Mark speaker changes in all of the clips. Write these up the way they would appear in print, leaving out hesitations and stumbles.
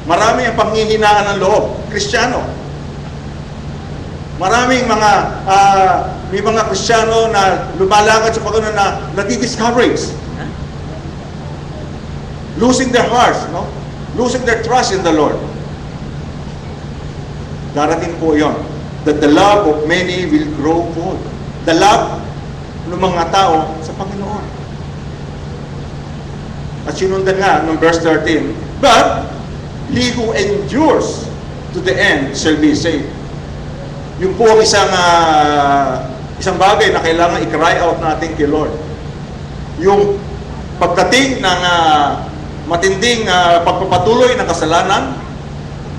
Speaker 1: Marami ang panghihinaan ng loob, Kristiyano. Maraming may mga Kristiyano na lumalakad sa Panginoon na nadi-discourage. Losing their hearts, no? Losing their trust in the Lord. Darating po yon, that the love of many will grow cold. The love ng mga tao sa Panginoon. At sinundan nga ng verse 13, but he who endures to the end shall be saved. Yung po ang isang bagay na kailangan i-cry out natin kay Lord. Yung pagdating ng matinding pagpapatuloy ng kasalanan,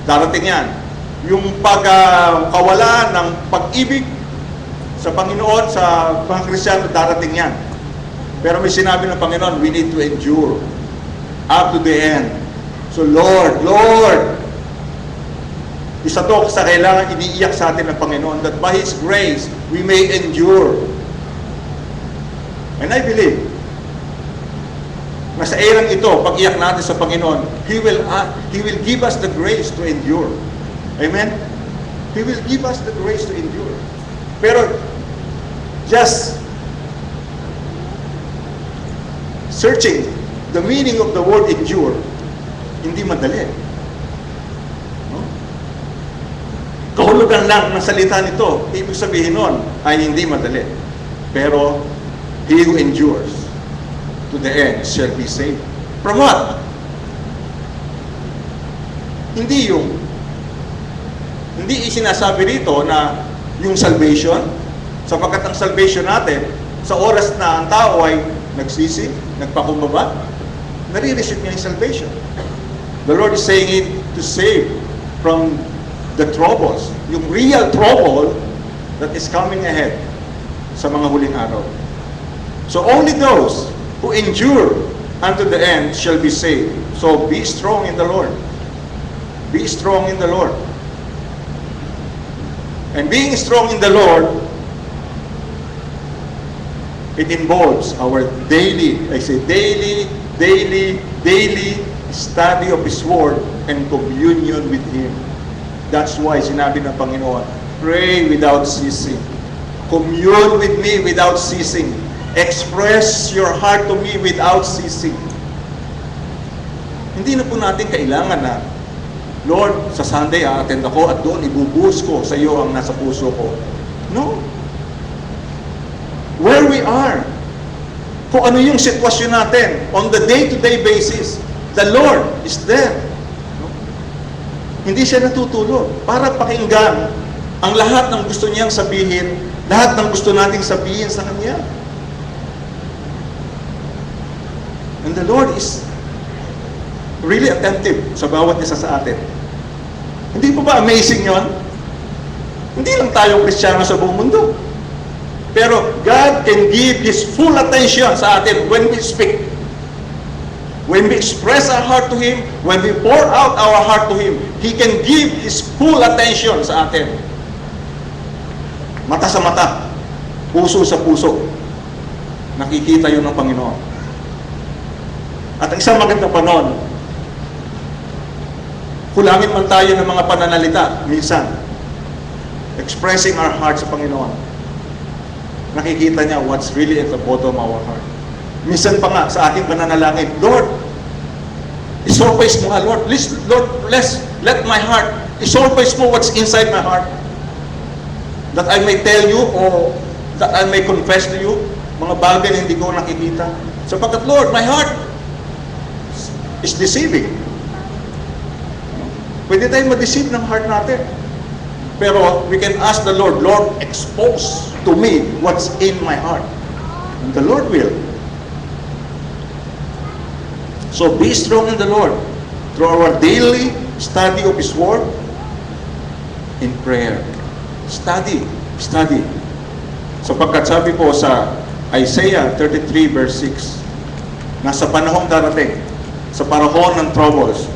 Speaker 1: darating yan. Yung pagkawala ng pag-ibig sa Panginoon, sa mga Kristiyano, darating yan. Pero may sinabi ng Panginoon, we need to endure up to the end. So Lord, isa to sa kailangan iniiyak sa atin ng Panginoon, that by His grace, we may endure. And I believe, na sa erang ito, pag-iyak natin sa Panginoon, He will give us the grace to endure. Amen? He will give us the grace to endure. Pero, just searching the meaning of the word endure, hindi madali. No? Kahulugan lang ng salita nito, ibig sabihin nun ay hindi madali. Pero, he who endures to the end shall be saved. From what? Hindi sinasabi rito na yung salvation, sapagkat ang salvation natin, sa oras na ang tao ay nagsisi, nagpakumbaba, nare-receive niya yung salvation. The Lord is saying it to save from the troubles, yung real trouble that is coming ahead sa mga huling araw. So only those who endure unto the end shall be saved. So be strong in the Lord. Be strong in the Lord. And being strong in the Lord, it involves our daily study of His Word and communion with Him. That's why sinabi ng Panginoon, pray without ceasing. Commune with me without ceasing. Express your heart to me without ceasing. Hindi na po natin kailangan na, Lord, sa Sunday attend ako at doon ibubuhos ko sa iyo ang nasa puso ko. No. Where we are, kung ano yung sitwasyon natin, on the day-to-day basis, the Lord is there. No? Hindi siya natutulog para pakinggan ang lahat ng gusto niyang sabihin, lahat ng gusto nating sabihin sa Kanya. And the Lord is really attentive sa bawat isa sa atin. Hindi po ba amazing yon? Hindi lang tayo Kristiyano sa buong mundo. Pero God can give His full attention sa atin when we speak. When we express our heart to Him, when we pour out our heart to Him, He can give His full attention sa atin. Mata sa mata, puso sa puso. Nakikita yun ng Panginoon. At ang isang maganda pa noon, kulangin man tayo ng mga pananalita, minsan, expressing our heart sa Panginoon. Nakikita niya what's really at the bottom of our heart. Minsan pa nga sa aking pananalangin, Lord, isurface mo nga, Lord, let my heart, isurface mo what's inside my heart. That I may tell you or that I may confess to you, mga bagay na hindi ko nakikita. Sapagkat, Lord, my heart is deceiving. Pwede tayong ma-deceive ng heart natin. Pero we can ask the Lord, Lord, expose to me what's in my heart. And the Lord will. So be strong in the Lord through our daily study of His Word in prayer. Study. Sapagkat sabi po sa Isaiah 33 verse 6, nasa panahong darating, sa panahon ng troubles,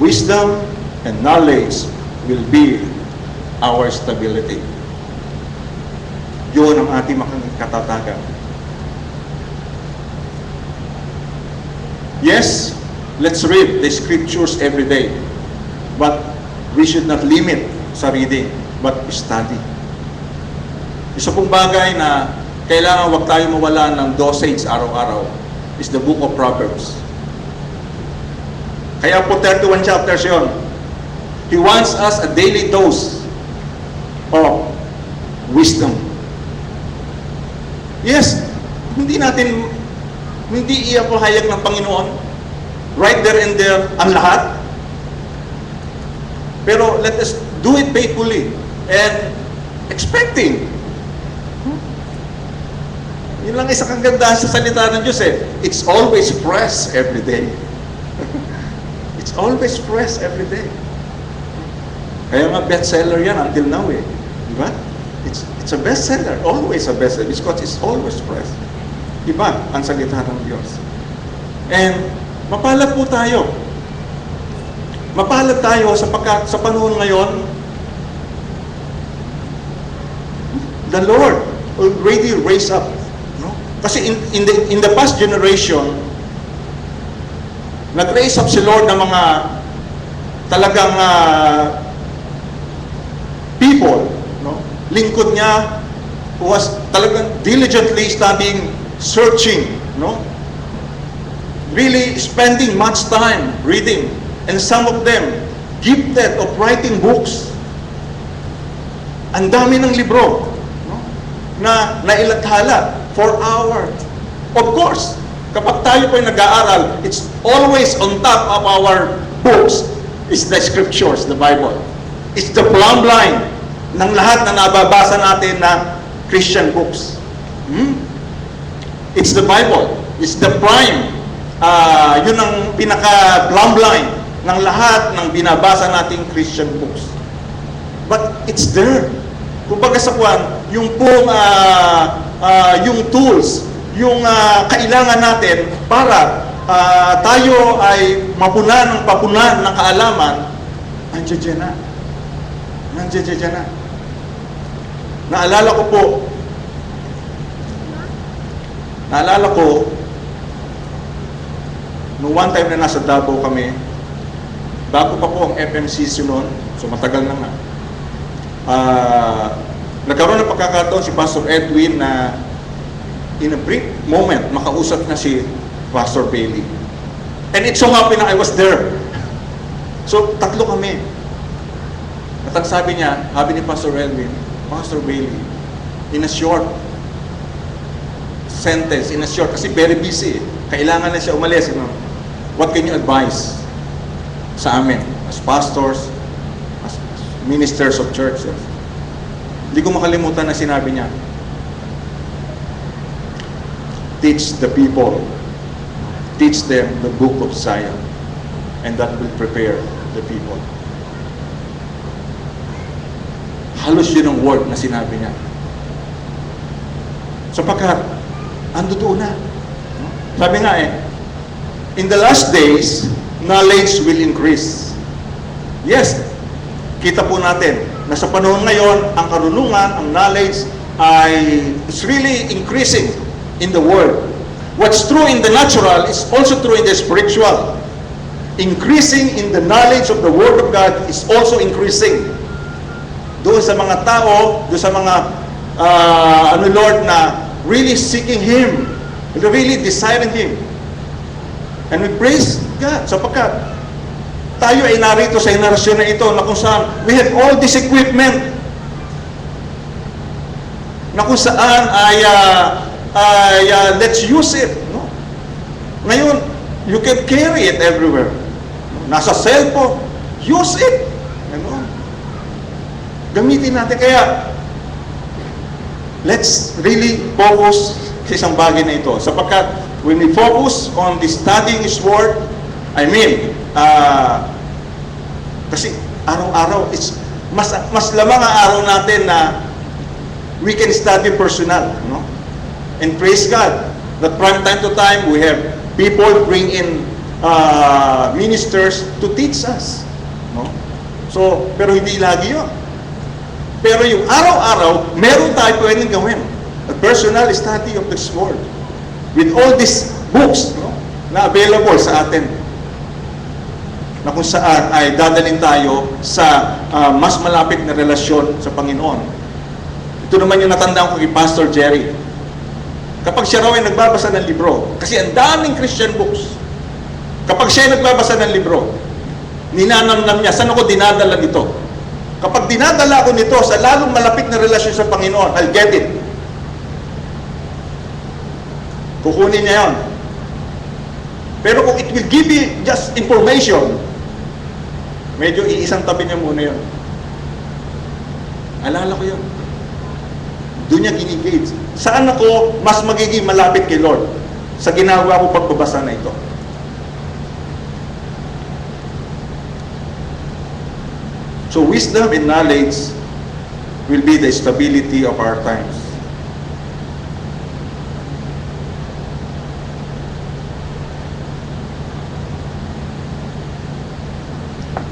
Speaker 1: wisdom and knowledge will be our stability. Yun ang ating makakatatagan. Yes, let's read the scriptures every day. But we should not limit sa reading, but study. Isa pong bagay na kailangan wag tayo mawala ng dosage araw-araw is the book of Proverbs. Kaya po 31 chapters yon. He wants us a daily dose of wisdom. Yes, hindi iapahayag ng Panginoon right there and there ang lahat. Pero let us do it faithfully and expecting. Yun lang isa kagandahan sa salita ng Diyos eh. It's always fresh every day. It's always fresh every day. Kaya nga bestseller yan until now eh. Di ba? It's a bestseller. Always a bestseller. Because it's always fresh. Iba ang salita ng Diyos. And mapalad po tayo. Mapalad tayo sapagkat sa panahon ngayon, the Lord already raised up. No? Kasi in the past generation, nag-raise up si Lord ng mga talagang people, no? Lingkod niya was talagang diligently studying, searching, no? Really spending much time reading, and some of them gifted of writing books. Ang dami ng libro, no? Na nailathala for our. Of course, kapag tayo po'y nag-aaral, it's always on top of our books is the scriptures, the Bible. It's the plumb line ng lahat na nababasa natin na Christian books. It's the Bible. It's the prime. Yun ang pinaka-plumb line ng lahat ng binabasa nating Christian books. But it's there. Kumbaga sa kwan, yung pong yung tools, yung kailangan natin para tayo ay mapunan ng kaalaman, nandiyan na. Nandiyan na. Naalala ko, noong one time na nasa Davao kami, bago pa po ang FMCC noon, so matagal na nga, nagkaroon ng pagkakataon si Pastor Edwin na in a brief moment, makausap na si Pastor Bailey. And it so happened na I was there. So, tatlo kami. At ang sabi niya, sabi ni Pastor Edwin, Pastor Bailey, in a short sentence, in a short, kasi very busy, kailangan na siya umalis. You know? What can you advise sa amin as pastors, as ministers of churches? Hindi ko makalimutan na sinabi niya, teach the people, teach them the book of Zion, and that will prepare the people. Halos yun ang word na sinabi niya. Sapagkat, ando doon na. Sabi nga in the last days, knowledge will increase. Yes, kita po natin na sa panahon ngayon, ang karunungan, ang knowledge is really increasing in the world. What's true in the natural is also true in the spiritual. Increasing in the knowledge of the Word of God is also increasing. Doon sa mga tao, doon sa mga Lord na really seeking Him, really desiring Him. And we praise God sapagkat tayo ay narito sa henerasyon na ito na kung saan we have all this equipment na kung saan let's use it. No? Ngayon, you can carry it everywhere. Nasa cellphone, use it. Ano? Gamitin natin. Kaya, let's really focus sa isang bagay na ito. Sapagkat, when we focus on the studying His Word, kasi araw-araw, mas lamang ang araw natin na we can study personal. No? And praise God, that from time to time, we have people bring in ministers to teach us. No? So, pero hindi lagi yun. Pero yung araw-araw, meron tayo pwedeng gawin. A personal study of this Word. With all these books, no, na available sa atin. na kung saan ay dadalhin tayo sa mas malapit na relasyon sa Panginoon. Ito naman yung natandaan ko kay Pastor Jerry. Kapag siya raw ay nagbabasa ng libro, kasi ang daming Christian books, kapag siya ay nagbabasa ng libro, ninanamnam niya, saan ako dinadala nito? Kapag dinadala ko nito sa lalong malapit na relasyon sa Panginoon, I'll get it. Kukunin niya yon. Pero kung it will give you just information, medyo iisang tabi niya muna yun. Alala ko yun. Doon niya ginigage. Saan ako mas magiging malapit kay Lord? Sa ginagawa ko pagbabasa na ito. So wisdom and knowledge will be the stability of our times.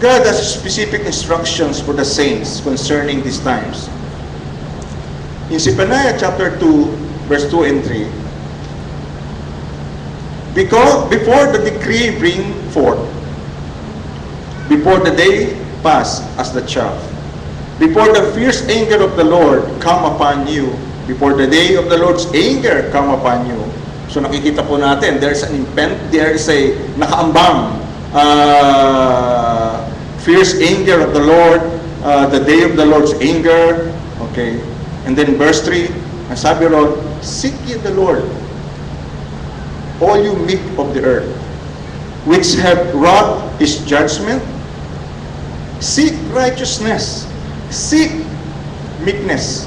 Speaker 1: God has specific instructions for the saints concerning these times. In Zephaniah chapter 2, verse 2 and 3, before the decree bring forth, before the day pass as the chaff, before the fierce anger of the Lord come upon you, before the day of the Lord's anger come upon you. So nakikita po natin, there is a nakaambang fierce anger of the Lord, the day of the Lord's anger. Okay. And then verse 3, ang sabi ron, seek ye the Lord, all you meek of the earth, which have wrought His judgment. Seek righteousness, seek meekness.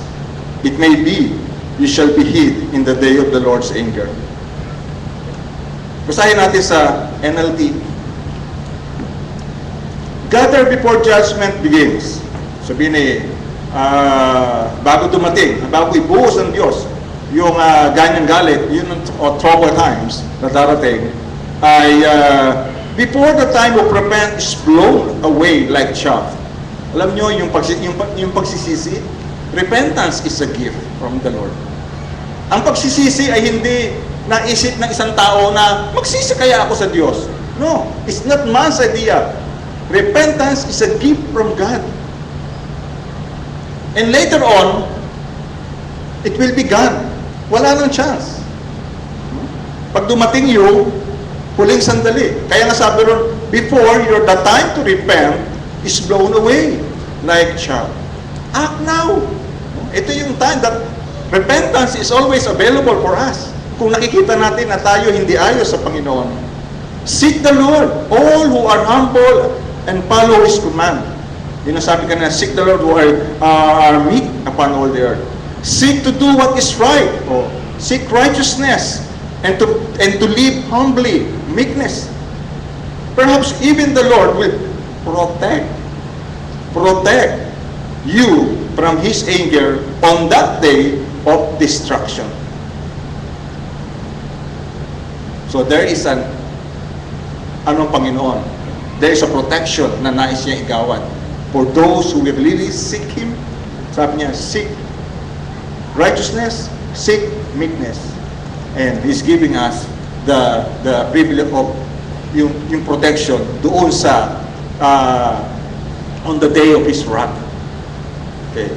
Speaker 1: It may be, you shall be hid in the day of the Lord's anger. Basahin natin sa NLT. Gather before judgment begins. Sabihin bago dumating, bago ibuhos ng Diyos yung ganyang galit, yun ang trouble times na darating, ay before the time of repent is blown away like chaff. Alam nyo, yung pagsisisi, repentance is a gift from the Lord. Ang pagsisisi ay hindi naisip ng isang tao na magsisi kaya ako sa Diyos. No, it's not man's idea. Repentance is a gift from God. And later on, it will be gone. Wala nang chance. Pag dumating yung huling sandali. Kaya nga sabi ron, before the time to repent is blown away like chaff. Act now. Ito yung time that repentance is always available for us. Kung nakikita natin na tayo hindi ayos sa Panginoon. Seek the Lord, all who are humble and follow His command. Yun ang sabi ka na, seek the Lord who are meek upon all the earth. Seek to do what is right. O, seek righteousness and to live humbly, meekness. Perhaps even the Lord will protect you from His anger on that day of destruction. So there is anong Panginoon? There is a protection na nais niya igawad. For those who will really seek Him, sabi niya, seek righteousness, seek meekness. And He's giving us the privilege of yung protection doon sa on the day of His wrath. Okay.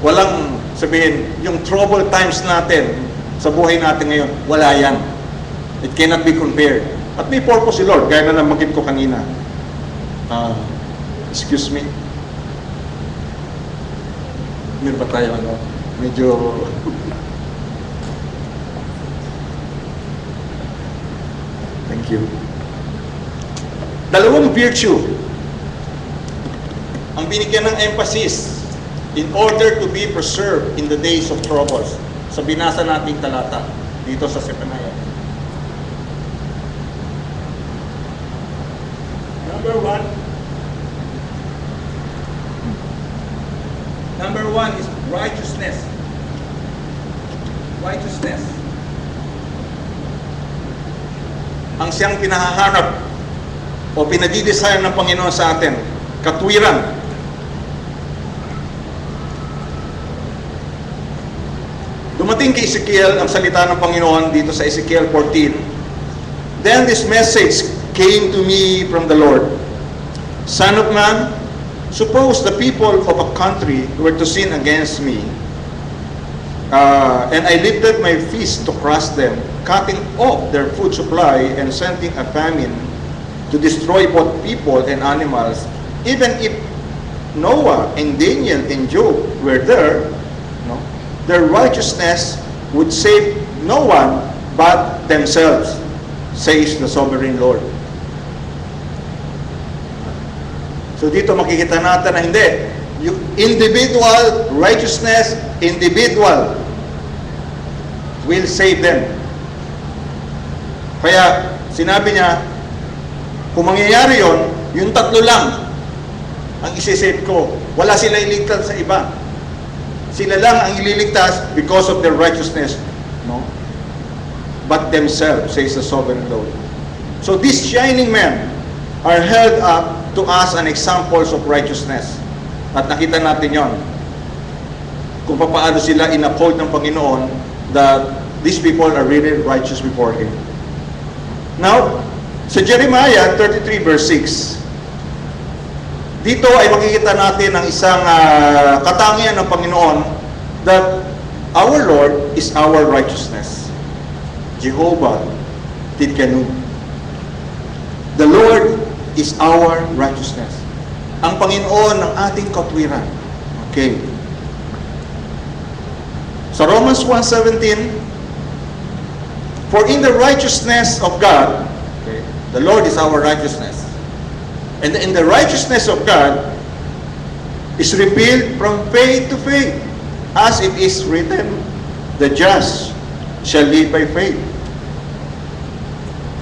Speaker 1: Walang sabihin, yung trouble times natin sa buhay natin ngayon, wala yan. It cannot be compared. At may purpose si Lord, gaya na nabanggit ko kanina. Excuse me. Meron ba tayo medyo thank you. Dalawang virtue ang binigyan ng emphasis in order to be preserved in the days of troubles. Sa binasa nating talata dito sa Zephaniah. Number one is righteousness. Righteousness. Ang siyang pinahahanap o pinadidesign ng Panginoon sa atin, katwiran. Dumating kay Ezekiel ang salita ng Panginoon dito sa Ezekiel 14. Then this message came to me from the Lord. Son of man, suppose the people of a country were to sin against me, and I lifted my fist to crush them, cutting off their food supply and sending a famine to destroy both people and animals. Even if Noah and Daniel and Job were there, no, their righteousness would save no one but themselves, says the sovereign Lord. So dito makikita natin na hindi. Yung individual righteousness, individual will save them. Kaya sinabi niya, kung mangyayari yon, yung tatlo lang ang isisave ko. Wala sila iligtas sa iba. Sila lang ang ililigtas because of their righteousness. No? But themselves, says the sovereign Lord. So these shining men are held up to us an examples of righteousness. At nakita natin yon. Kung paano sila in-uphold ng Panginoon that these people are really righteous before Him. Now, sa Jeremiah 33 verse 6, dito ay makikita natin ang isang katangian ng Panginoon that our Lord is our righteousness. Jehovah Tidkenu. The Lord is our righteousness. Ang Panginoon ng ating katwiran. Okay. Sa Romans 1:17, for in the righteousness of God, okay, the Lord is our righteousness. And in the righteousness of God is revealed from faith to faith, as it is written, the just shall live by faith.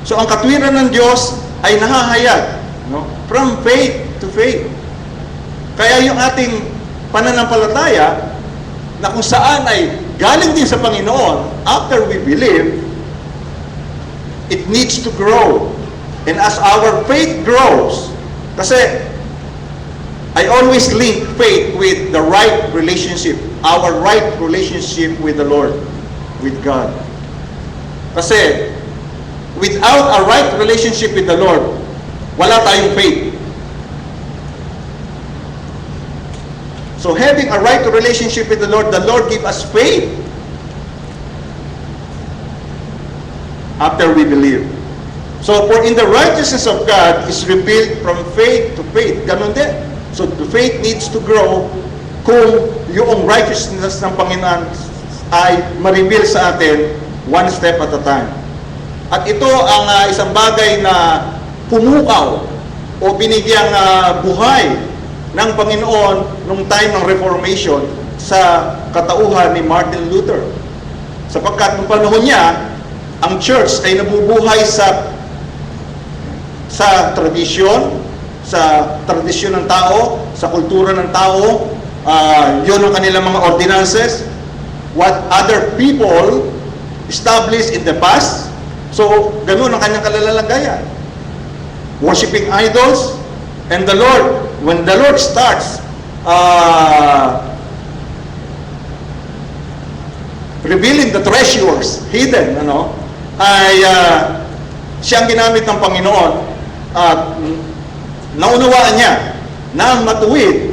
Speaker 1: So ang katwiran ng Diyos ay nahahayag, no? From faith to faith. Kaya yung ating pananampalataya na kung saan ay galing din sa Panginoon, after we believe, it needs to grow. And as our faith grows, kasi I always link faith with the right relationship, our right relationship with the Lord, with God. Kasi without a right relationship with the Lord, wala tayong faith. So having a right relationship with the Lord give us faith after we believe. So for in the righteousness of God is revealed from faith to faith. Ganon din. So the faith needs to grow kung yung righteousness ng Panginoon ay ma-reveal sa atin one step at a time. At ito ang isang bagay na pumukaw o binigyang buhay ng Panginoon nung time ng Reformation sa katauhan ni Martin Luther. Sapagkat nung panahon niya, ang church ay nabubuhay sa tradisyon, ng tao, sa kultura ng tao, yun ang kanilang mga ordinances, what other people established in the past. So, ganun ang kanyang kalalagayan. Worshipping idols, and the Lord, when the Lord starts revealing the treasures hidden, ay siyang ginamit ng Panginoon at naunawaan niya na ang matuwid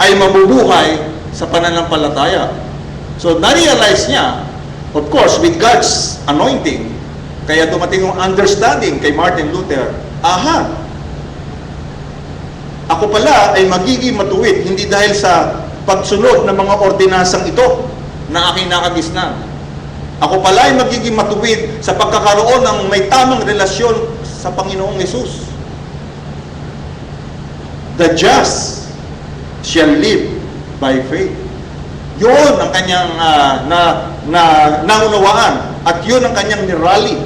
Speaker 1: ay mabubuhay sa pananampalataya. So, na-realize niya, of course, with God's anointing, kaya dumating yung understanding kay Martin Luther, ako pala ay magiging matuwid, hindi dahil sa pagsunod ng mga ordinansang ito na aking nakagisnan. Ako pala ay magiging matuwid sa pagkakaroon ng may tamang relasyon sa Panginoong Hesus. The just shall live by faith. Yun ang kanyang naunawaan at yun ang kanyang nirally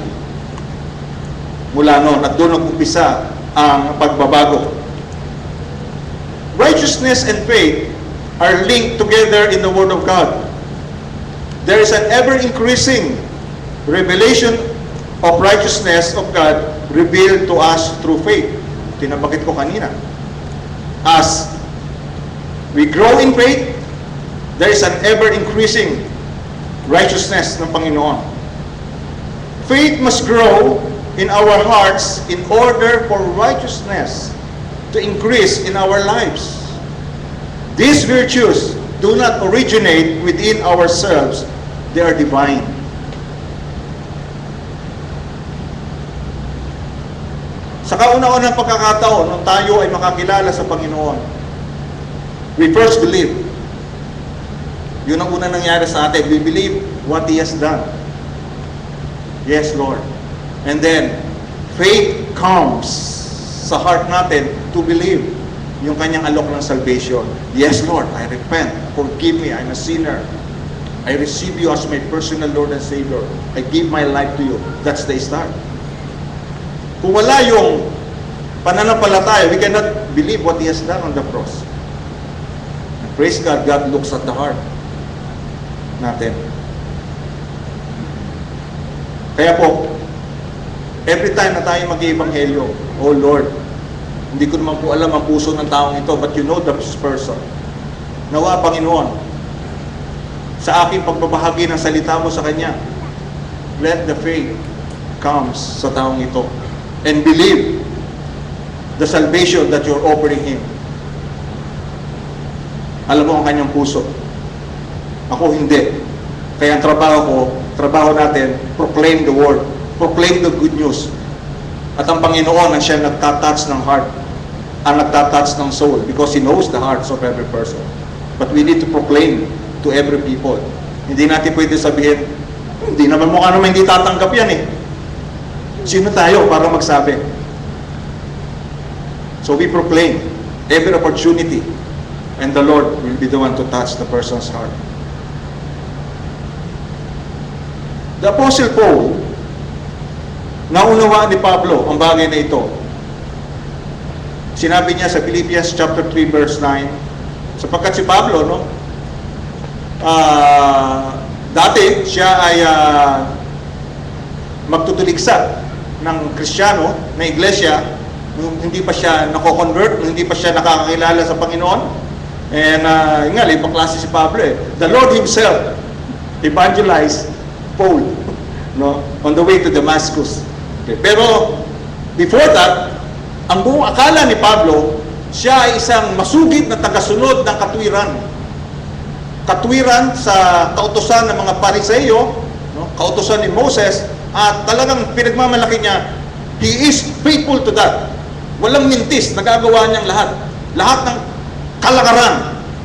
Speaker 1: mula noon at doon nag-umpisa ang pagbabago. Righteousness and faith are linked together in the Word of God. There is an ever-increasing revelation of righteousness of God revealed to us through faith. Tinabakit ko kanina. As we grow in faith, there is an ever-increasing righteousness ng Panginoon. Faith must grow in our hearts in order for righteousness to increase in our lives. These virtues do not originate within ourselves. They are divine. Sa kauna-unang pagkakataon, nung tayo ay makakilala sa Panginoon, we first believe. Yun ang unang nangyari sa atin. We believe what He has done. Yes, Lord. And then, faith comes sa heart natin to believe yung kanyang alok ng salvation. Yes, Lord, I repent. Forgive me. I'm a sinner. I receive you as my personal Lord and Savior. I give my life to you. That's the start. Kung wala yung pananampalataya, we cannot believe what He has done on the cross. And praise God, God looks at the heart natin. Kaya po, every time na tayo mag-iebanghelyo, oh Lord, hindi ko naman po alam ang puso ng taong ito, but you know this person. Nawa, Panginoon, sa aking pagbabahagi ng salita mo sa Kanya, let the faith comes sa taong ito and believe the salvation that you're offering him. Alam mo ang kanyang puso. Ako hindi. Kaya ang trabaho natin, proclaim the word, proclaim the good news. At ang Panginoon ang siya nagtatouch ng heart, ang nagtatouch ng soul, because He knows the hearts of every person. But we need to proclaim to every people. Hindi natin pwede sabihin, hindi naman mukha naman hindi tatanggap yan eh. Sino tayo para magsabi? So we proclaim every opportunity, and the Lord will be the one to touch the person's heart. The Apostle Paul, naunawaan ni Pablo ang bagay na ito. Sinabi niya sa Philippians chapter 3 verse 9, sapagkat si Pablo, dati siya ay magtutuligsa ng Kristiyano na iglesia nung hindi pa siya nako-convert, nung hindi pa siya nakakakilala sa Panginoon. And yun nga, ibang klase si Pablo eh. The Lord Himself evangelized Paul on the way to Damascus. Okay. Pero before that, ang buong akala ni Pablo, siya ay isang masugid na tagasunod ng katwiran. Katwiran sa kautusan ng mga Pariseo, kautusan ni Moses, at talagang pinagmamalaki niya, he is faithful to that. Walang mintis, nagagawa niyang lahat. Lahat ng kalakaran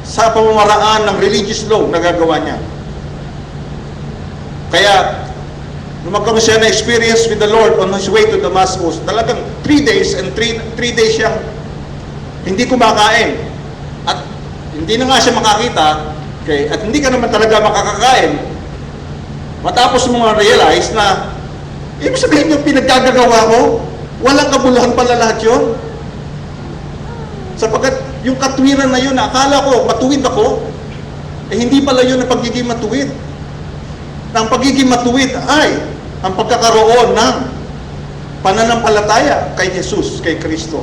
Speaker 1: sa pamamaraan ng religious law, nagagawa niya. Kaya, nung magkaroon siya na experience with the Lord on his way to Damascus, talagang 3 days and 3 days siyang hindi kumakain. At hindi na nga siya makakita, okay, at hindi ka naman talaga makakakain, matapos mo realize na, ibig sabihin yung pinaggagawa ko, walang kabuluhan pala lahat yun. Sapagkat yung katwiran na yun, akala ko, matuwid ako, eh hindi pala yun ang pagiging matuwid. Ang pagiging matuwid ay ang pagkakaroon ng pananampalataya kay Jesus, kay Kristo.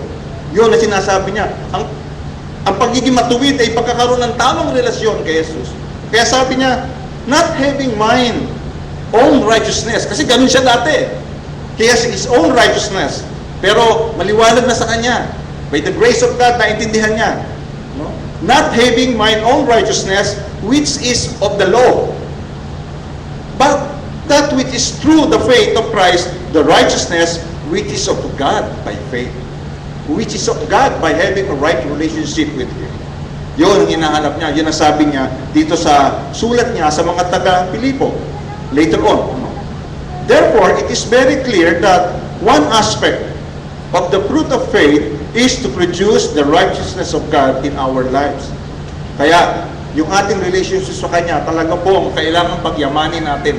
Speaker 1: Yun na sinasabi niya. Ang pagiging matuwid ay pagkakaroon ng tamang relasyon kay Jesus. Kaya sabi niya, not having mine own righteousness. Kasi ganun siya dati. He has his own righteousness. Pero maliwanag na sa kanya. By the grace of God, naintindihan niya. Not having mine own righteousness, which is of the law. But that which is through the faith of Christ, the righteousness which is of God by faith. Which is of God by having a right relationship with Him. Yun ang hinahanap niya. Yun ang sabi niya dito sa sulat niya sa mga taga-Pilipo. Later on. Therefore, it is very clear that one aspect of the fruit of faith is to produce the righteousness of God in our lives. Kaya, yung ating relationship sa Kanya, talaga po kailangan pagyamanin natin.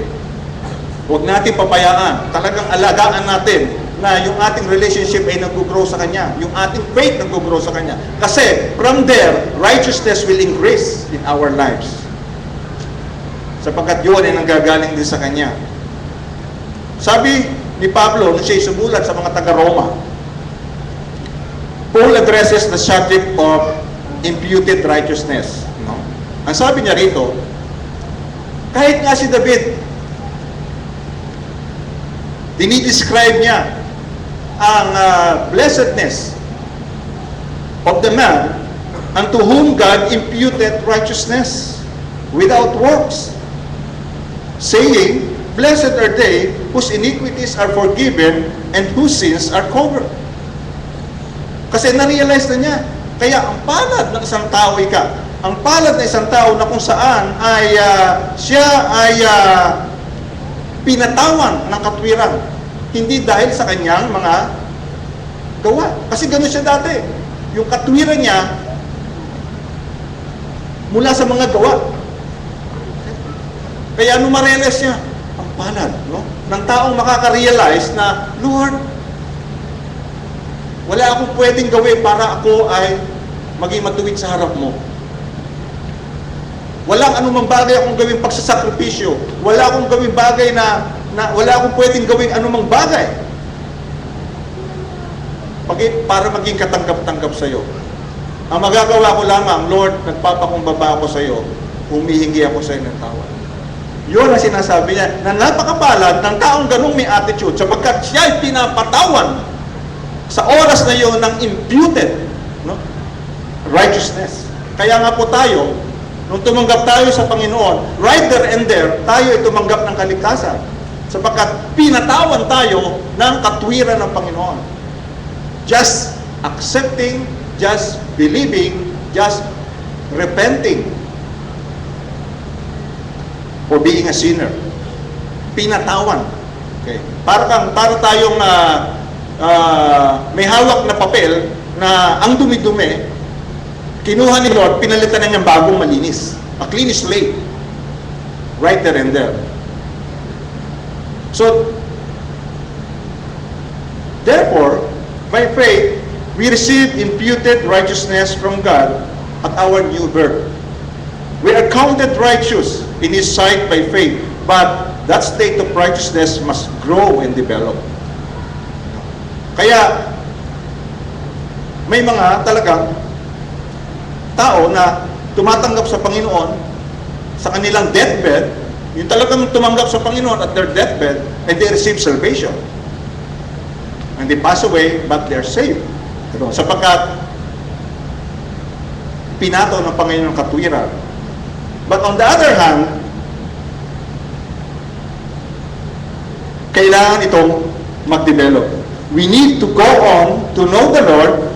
Speaker 1: Huwag natin papayaan. Talagang alagaan natin na yung ating relationship ay nag-grow sa Kanya. Yung ating faith nag-grow sa Kanya. Kasi, from there, righteousness will increase in our lives. Sapagkat yun ay nanggagaling din sa Kanya. Sabi ni Pablo, nung siya sumulat sa mga taga-Roma, Paul addresses the subject of imputed righteousness. Ang sabi niya rito, kahit nga si David, dinidescribe niya ang blessedness of the man unto whom God imputed righteousness without works, saying, Blessed are they whose iniquities are forgiven and whose sins are covered. Kasi na-realize na niya. Kaya ang palad ng isang tao ang palad ng isang tao na kung saan ay siya ay pinatawan ng katwiran. Hindi dahil sa kanyang mga gawa. Kasi gano'n siya dati. Yung katwiran niya mula sa mga gawa. Kaya ano ma-realize niya? Ang palad, no? Ng taong makaka-realize na, Lord, wala akong pwedeng gawin para ako ay maging matuwid sa harap mo. Walang anumang bagay akong gawin pagsasakripisyo. Wala akong gawin bagay na wala akong pwedeng gawin anumang bagay para maging katanggap-tanggap sa iyo. Ang magagawa ko lamang, Lord, nagpapakumbaba ako sa iyo, humihingi ako sa iyo ng tawad. Yun ang sinasabi niya, na napakapalad ng taong ganung may attitude, sapagkat siya ay pinapatawan sa oras na yun ng imputed, no, righteousness. Kaya nga po tayo, nung tumanggap tayo sa Panginoon, right there and there, tayo ay tumanggap ng kaligtasan. Sapagkat pinatawan tayo ng katwiran ng Panginoon. Just accepting, just believing, just repenting for being a sinner. Pinatawan. Okay. Para tayong may hawak na papel na ang dumi-dumi, kinuha ni Lord, pinalitan na niyang bagong malinis. A clean slate. Right there and there. So, therefore, by faith, we receive imputed righteousness from God at our new birth. We are counted righteous in His sight by faith, but that state of righteousness must grow and develop. Kaya, may mga talagang tao na tumatanggap sa Panginoon sa kanilang deathbed, yung talagang tumanggap sa Panginoon at their deathbed, and they receive salvation. And they pass away, but they're saved. Sapagkat pinato ng Panginoon katwiran. But on the other hand, kailangan itong mag-develop. We need to go on to know the Lord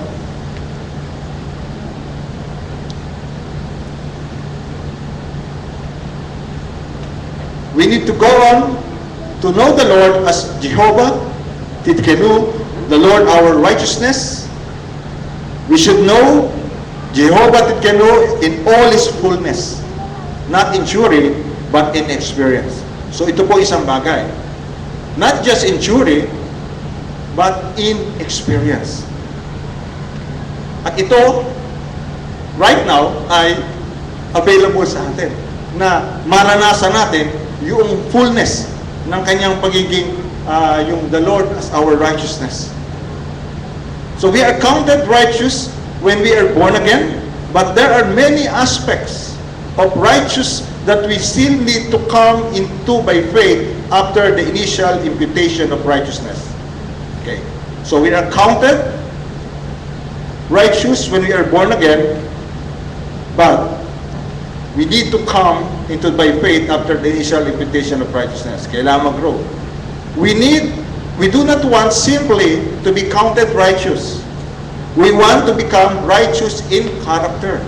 Speaker 1: We need to go on to know the Lord as Jehovah Tidkenu, the Lord our righteousness. We should know Jehovah Tidkenu in all His fullness, not in theory, but in experience. So ito po isang bagay. Not just in theory, but in experience. At ito, right now, ay available sa atin na maranasan natin yung fullness ng kanyang pagiging yung the Lord as our righteousness. So we are counted righteous when we are born again, but there are many aspects of righteous that we still need to come into by faith after the initial imputation of righteousness. Okay. So we are counted righteous when we are born again, but we need to come into by faith after the initial imputation of righteousness. Kailangan mag-grow. We do not want simply to be counted righteous. We want to become righteous in character,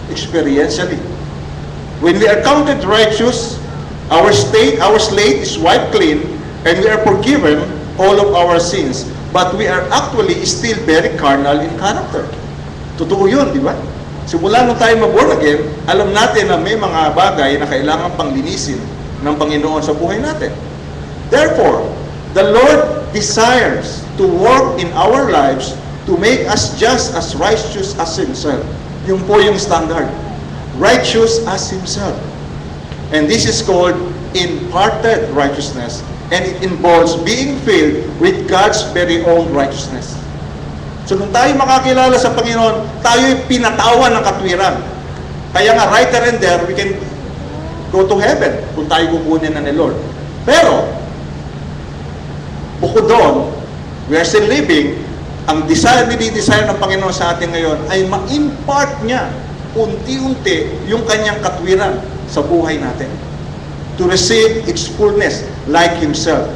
Speaker 1: experientially. When we are counted righteous, our slate is wiped clean, and we are forgiven all of our sins. But we are actually still very carnal in character. Totoo yun, di ba? Simula nung tayo mag-born again, alam natin na may mga bagay na kailangan panglinisin ng Panginoon sa buhay natin. Therefore, the Lord desires to work in our lives to make us just as righteous as Himself. Yung po yung standard. Righteous as Himself. And this is called imparted righteousness. And it involves being filled with God's very own righteousness. So nung tayo makakilala sa Panginoon, tayo'y pinatawan ng katwiran. Kaya nga, right there and there, we can go to heaven kung tayo kukunin na ni Lord. Pero, bukod doon, we are still living ang desire ng Panginoon sa atin ngayon ay ma-impart niya unti-unti yung kanyang katwiran sa buhay natin. To receive its fullness like Himself.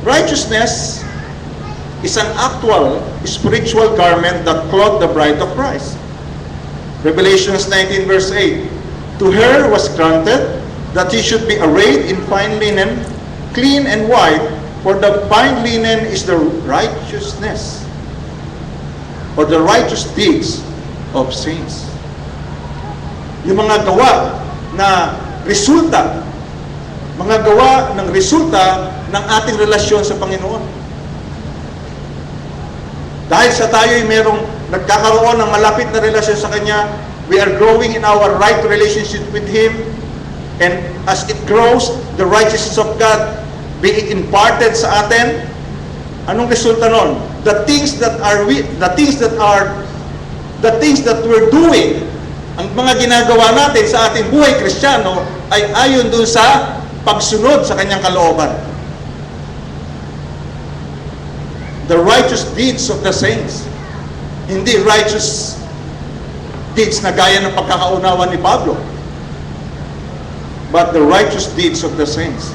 Speaker 1: Righteousness is an actual spiritual garment that clothed the bride of Christ. Revelations 19 verse 8. To her was granted that he should be arrayed in fine linen, clean and white, for the fine linen is the righteousness or the righteous deeds of saints. Yung mga gawa na resulta, mga gawa ng resulta ng ating relasyon sa Panginoon. Dahil sa tayo'y merong nagkakaroon ng malapit na relasyon sa Kanya, we are growing in our right relationship with Him, and as it grows, the righteousness of God being imparted sa atin, anong resulta nun? The things that we're doing, ang mga ginagawa natin sa ating buhay Kristiyano ay ayon dun sa pagsunod sa Kanyang kalooban. The righteous deeds of the saints. Hindi righteous deeds na gaya ng pagkakaunawa ni Pablo, but the righteous deeds of the saints.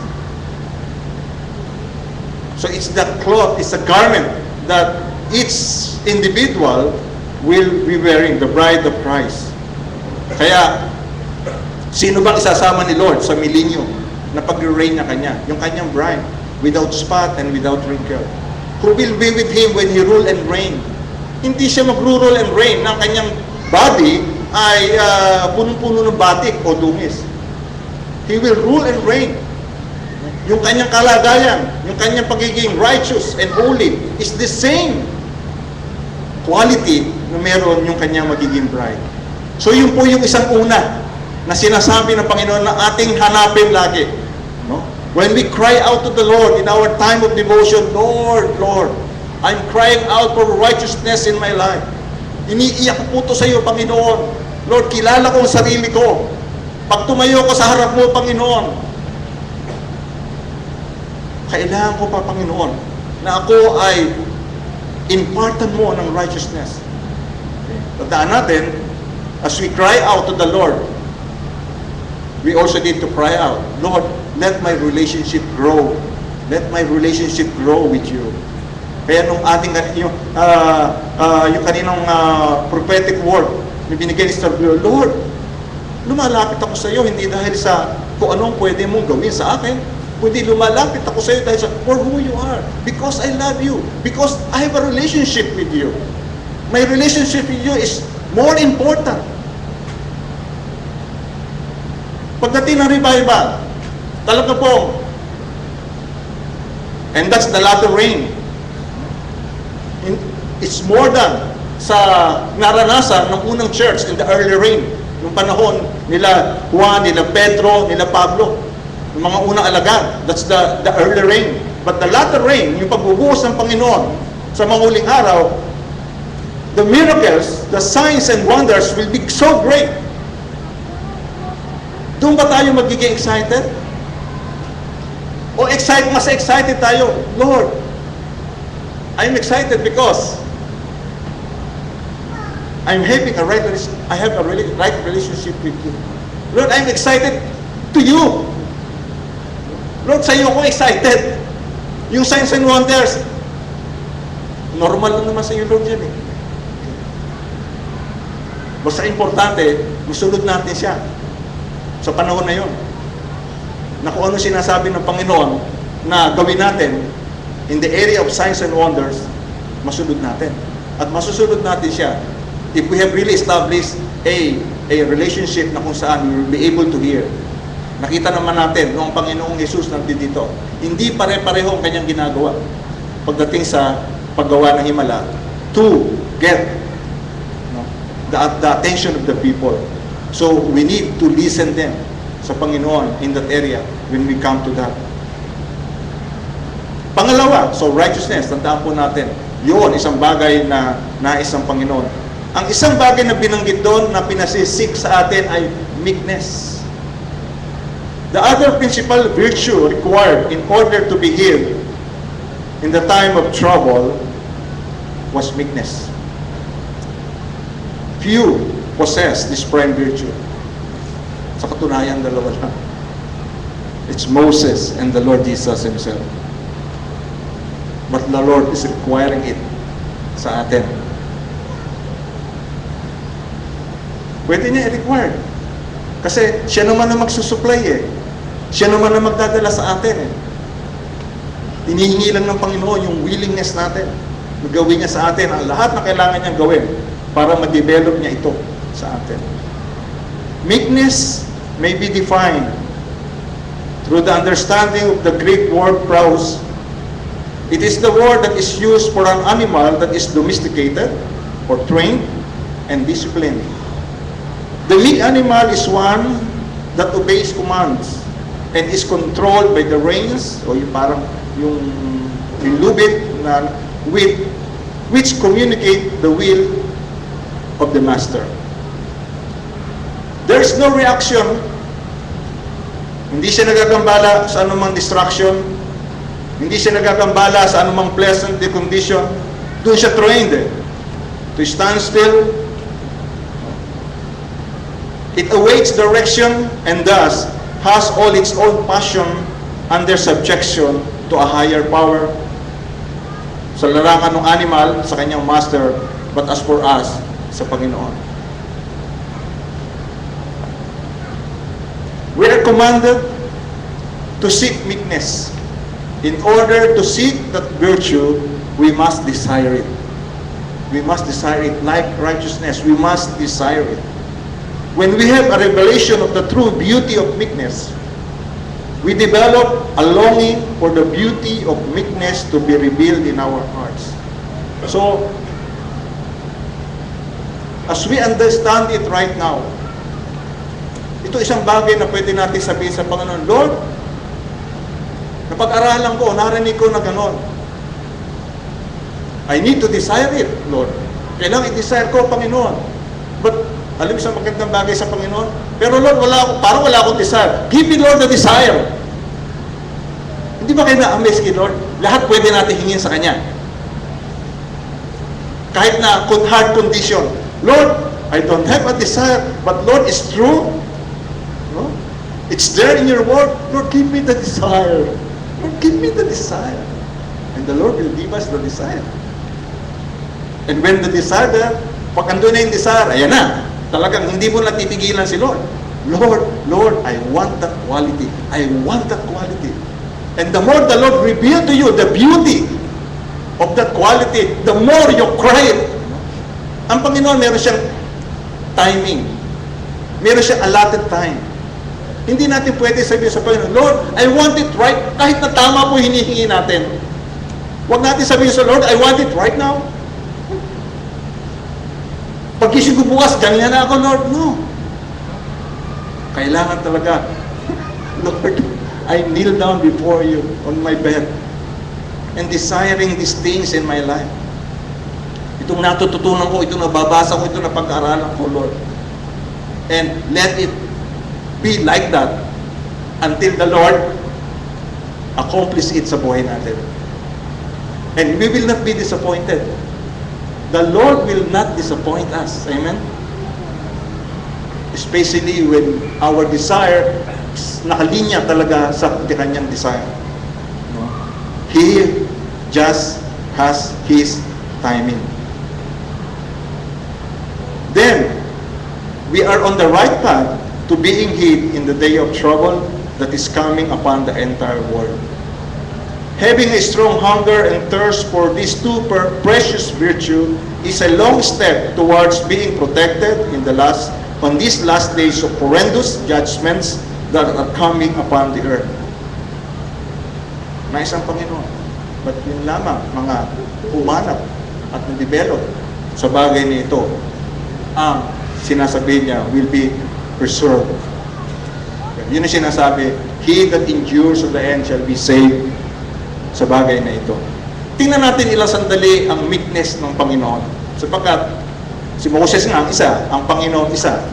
Speaker 1: So it's that cloth, it's a garment that each individual will be wearing, the bride of Christ. Kaya, sino bang isasama ni Lord sa milenyo na pag-reign na Kanya? Yung Kanyang bride, without spot and without wrinkle. Who will be with Him when He rule and reign? Hindi siya mag-rule and reign ng Kanyang body ay punong-puno ng batik o dungis. He will rule and reign. Yung Kanyang kalagayan, yung Kanyang pagiging righteous and holy is the same quality na meron yung Kanyang magiging bride. So yun po yung isang una na sinasabi ng Panginoon na ating hanapin lagi. No? When we cry out to the Lord in our time of devotion, Lord, Lord, I'm crying out for righteousness in my life. Iniiyak po ito sa iyo, Panginoon. Lord, kilala ko ang sarili ko. Pag tumayo ko sa harap mo, Panginoon, kailangan ko pa, Panginoon, na ako ay impartan mo ng righteousness. Tandaan natin, as we cry out to the Lord, we also need to cry out, Lord, let my relationship grow. Let my relationship grow with you. Kaya nung ating yung kaninang prophetic word na binigay ni Savior, Lord, lumalapit ako sa iyo hindi dahil sa kung anong pwede mong gawin sa akin, kundi lumalapit ako sa iyo dahil sa for who you are. Because I love you. Because I have a relationship with you. My relationship with you is more important. Pagdating ng revival, talaga po, and that's the latter rain. It's more than sa naranasan ng unang church in the early rain, nung panahon nila Juan, nila Pedro, nila Pablo, yung mga unang alagad. That's the early rain. But the latter rain, yung pagbubuhos ng Panginoon sa mga huling araw, the miracles, the signs and wonders will be so great. Doon ba tayo magiging excited? O mas excited tayo, Lord, I'm excited because I have a right relationship with you. Lord, I'm excited to you. Lord, sa iyo ako excited. Yung signs and wonders, normal lang naman sa iyo, Lord, yan eh. Basta importante, masunod natin siya sa panahon na yun. Na kung ano sinasabi ng Panginoon na gawin natin in the area of signs and wonders, masunod natin. At masusunod natin siya if we have really established a relationship na kung saan we will be able to hear. Nakita naman natin noong Panginoong Jesus nandito. Hindi pare-pareho ang kanyang ginagawa pagdating sa paggawa ng himala to get the attention of the people. So we need to listen them sa Panginoon in that area when we come to that. Pangalawa, so righteousness, tandaan po natin, yun, isang bagay na nais ng Panginoon. Ang isang bagay na binanggit doon na pinasisik sa atin ay meekness. The other principal virtue required in order to be healed in the time of trouble was meekness. Few possess this prime virtue. Sa katunayan, dalawa lang. It's Moses and the Lord Jesus Himself. But the Lord is requiring it sa atin. Pwede niya i-require. Kasi siya naman na magsusupply eh. Siya naman na magdadala sa atin eh. Hinihingi lang ng Panginoon yung willingness natin. Magawin niya sa atin ang lahat na kailangan niyang gawin para ma-develop niya ito sa atin. Meekness may be defined through the understanding of the Greek word praus. It is the word that is used for an animal that is domesticated or trained and disciplined. The meek animal is one that obeys commands and is controlled by the reins o yung parang yung lubid na which communicate the will of the master. There is no reaction. Hindi siya nagagambala sa anumang distraction. Hindi siya nagagambala sa anumang pleasant condition. Doon siya trained to stand still. It awaits direction and thus has all its own passion under subjection to a higher power. Sa larangan ng animal, sa kanyang master, but as for us, sa Panginoon. We are commanded to seek meekness. In order to seek that virtue, we must desire it. We must desire it like righteousness. We must desire it. When we have a revelation of the true beauty of meekness, we develop a longing for the beauty of meekness to be revealed in our hearts. So, as we understand it right now, ito isang bagay na pwede natin sabihin sa Panginoon, Lord, napag-aralan ko, narinig ko na gano'n. I need to desire it, Lord. Kailangan i-desire ko, Panginoon. But, alam mo sa magandang bagay sa Panginoon? Pero Lord, parang wala akong desire. Give me, Lord, the desire. Hindi ba kayo na-amaze kay Lord? Lahat pwede natin hingin sa Kanya. Kahit na hard condition. Lord, I don't have a desire, but Lord, it's true. No? It's there in your word. Lord, give me the desire. Lord, give me the desire. And the Lord will give us the desire. And when the desire there, pag andun na yung desire, ayan na. Talagang hindi mo lang titigilan si Lord. Lord, I want that quality. I want that quality. And the more the Lord reveal to you the beauty of that quality, the more you cry it. Ang Panginoon, meron siyang timing. Meron siyang allotted time. Hindi natin pwede sabihin sa Panginoon, Lord, I want it right. Kahit na tama po hinihingi natin. Huwag natin sabihin sa Lord, I want it right now. Pag-isip ko bukas, ganyan na ako, Lord. No. Kailangan talaga, Lord, I kneel down before you on my bed and desiring these things in my life. Itong natututunan ko, itong nababasa ko, itong napag-aralan ko, Lord. And let it be like that until the Lord accomplish it sa buhay natin. And we will not be disappointed. The Lord will not disappoint us. Amen? Especially when our desire is nakalinya talaga sa kanyang desire. No? He just has His timing. Then, we are on the right path to being hid in the day of trouble that is coming upon the entire world. Having a strong hunger and thirst for these two precious virtues is a long step towards being protected on these last days of horrendous judgments that are coming upon the earth. Nais ang Panginoon. But yun lamang, mga humanap at na-develop sa bagay na ito, ang sinasabi niya will be preserved. Yun ang sinasabi, he that endures to the end shall be saved sa bagay na ito. Tingnan natin ilang sandali ang meekness ng Panginoon. Sapagkat si Moses nga ang isa, ang Panginoon isa.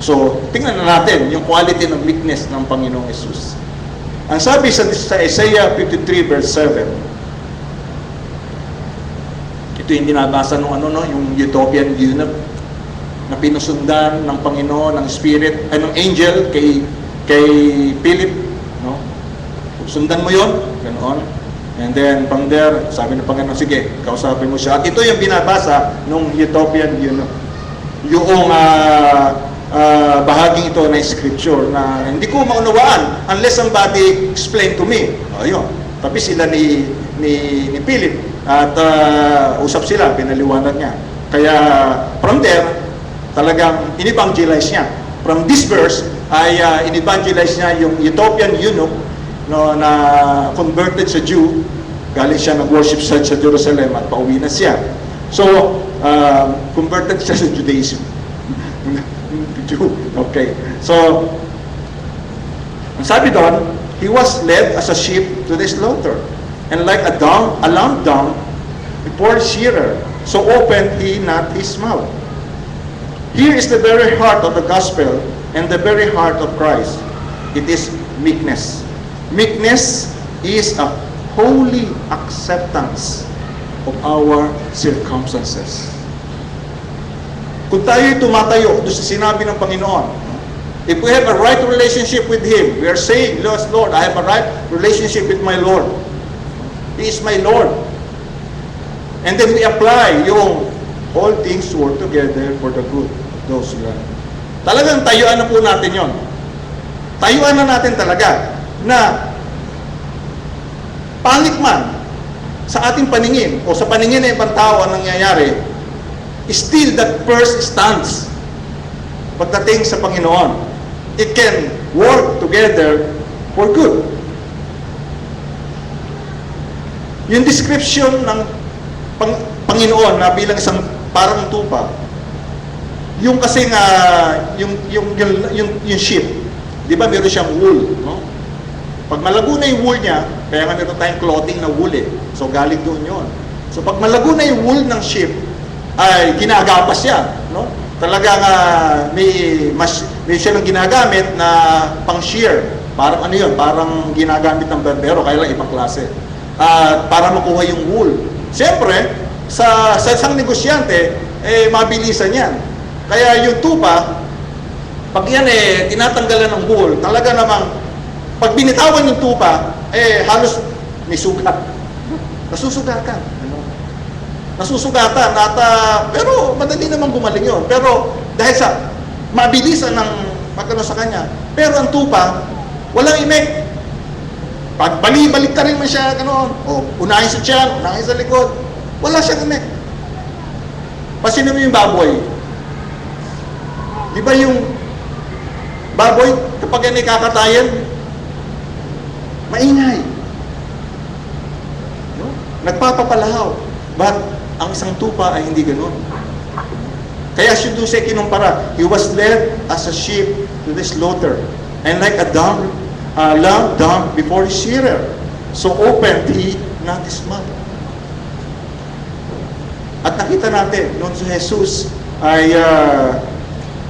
Speaker 1: So, tingnan na natin yung quality ng meekness ng Panginoong Jesus. Ang sabi sa Isaiah 53 verse 7, ito Ito yung binabasa nung yung utopian eunuch na pinusundan ng Panginoon, ng Spirit, ay ng angel kay Philip, no? Sundan mo yon, ganoon. And then from there, sabi ng Panginoon, sige, kausapin mo siya. At ito yung binabasa nung utopian eunuch. Yung bahaging ito na scripture na hindi ko maunawaan unless somebody explain to me. Ayun. Tabi sila ni Philip at usap sila, pinaliwanag niya. Kaya from there, talagang in-evangelize niya. From this verse ay in-evangelize niya yung utopian eunuch, no, na converted sa Jew. Galing siya nag-worship sa Jerusalem at pauwi na siya. So, converted siya sa Judaism. Jew. Okay. So, ang sabi doon, he was led as a sheep to the slaughter, and like a lamb dumb before his shearer, so opened he not his mouth. Here is the very heart of the gospel and the very heart of Christ. It is meekness. Meekness is a holy acceptance of our circumstances. Kung tayo'y tumatayo doon sa sinabi ng Panginoon, if we have a right relationship with Him, we are saying, Lord, I have a right relationship with my Lord. He is my Lord. And then we apply yung all things work together for the good. Those who love. Talagang tayuan na po natin yon. Tayuan na natin talaga na pangit man sa ating paningin o sa paningin ng ibang tao ang nangyayari, still that first stands pagdating sa Panginoon. It can work together for good. Yung description ng Panginoon na bilang isang parang tupa, yung kasi nga yung sheep, di ba meron siyang wool, no? Pag malago na yung wool niya, kaya nga meron tayong clothing na wool eh. So galing doon yun. So pag malago na yung wool ng sheep, ay ginagapas siya, no? Talagang may siya nang ginagamit na pang shear. Parang ano yun, parang ginagamit ng barbero, kaya lang ibang klase. Para makuha yung wool. Siyempre, sa isang negosyante, mabilisan yan. Kaya yung tupa, pag yan tinatanggalan ng wool, talaga namang, pag binitawan yung tupa, halos may sugat. Nasusugatan. Nasusugatan. Pero madali naman gumaling yun. Pero dahil sa mabilisan ng pagkano sa kanya, pero ang tupa, walang imek. Pag balik ka rin man siya, gano'n, unahin sa tiyan, unahin sa likod, wala siyang imek. Pasino mo yung baboy? Di ba yung baboy, kapag yan ay kakatayan, maingay. No? Nagpapapalahaw. But ang isang tupa ay hindi ganoon. Kaya siya doon siya kinumpara. He was led as a sheep to the slaughter, and like a lamb dumb before his shearer, so opened he not his mouth. At nakita natin, noon si Jesus ay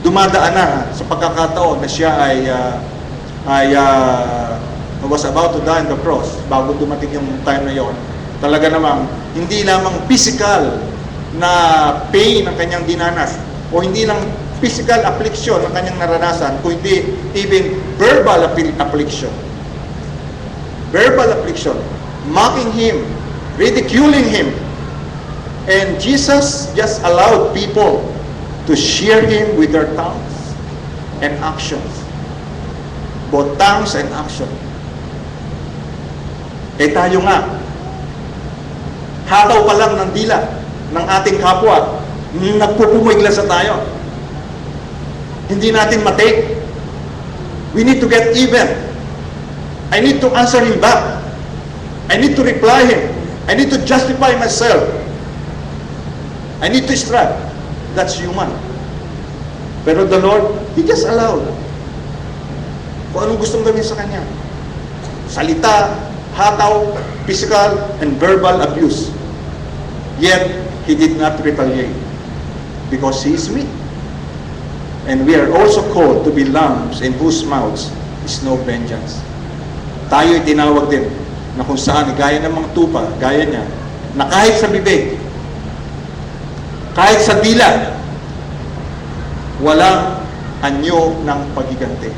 Speaker 1: dumadaan na sa pagkakataon na siya was about to die on the cross, bago dumating yung time na yon. Talaga namang, hindi lamang physical na pain ang kanyang dinanas, o hindi lang physical affliction ang kanyang naranasan, kundi even verbal affliction. Verbal affliction. Mocking him, ridiculing him. And Jesus just allowed people to shear him with their tongues and actions. Both tongues and action. Tayo nga, hataw pa lang ng dila ng ating kapwa, nagpupumigla sa tayo. Hindi natin matake. We need to get even. I need to answer him back. I need to reply him. I need to justify myself. I need to strike. That's human. Pero the Lord, He just allowed. Kung anong gustong gawin sa Kanya. Salita, hataw, physical, and verbal abuse. Yet, He did not retaliate. Because He is meek. And we are also called to be lambs in whose mouths is no vengeance. Tayo'y tinawag din na kung saan, gaya ng mga tupa, gaya niya, na kahit sa bibig, Kahit sa dila, walang anyo ng pagiganti.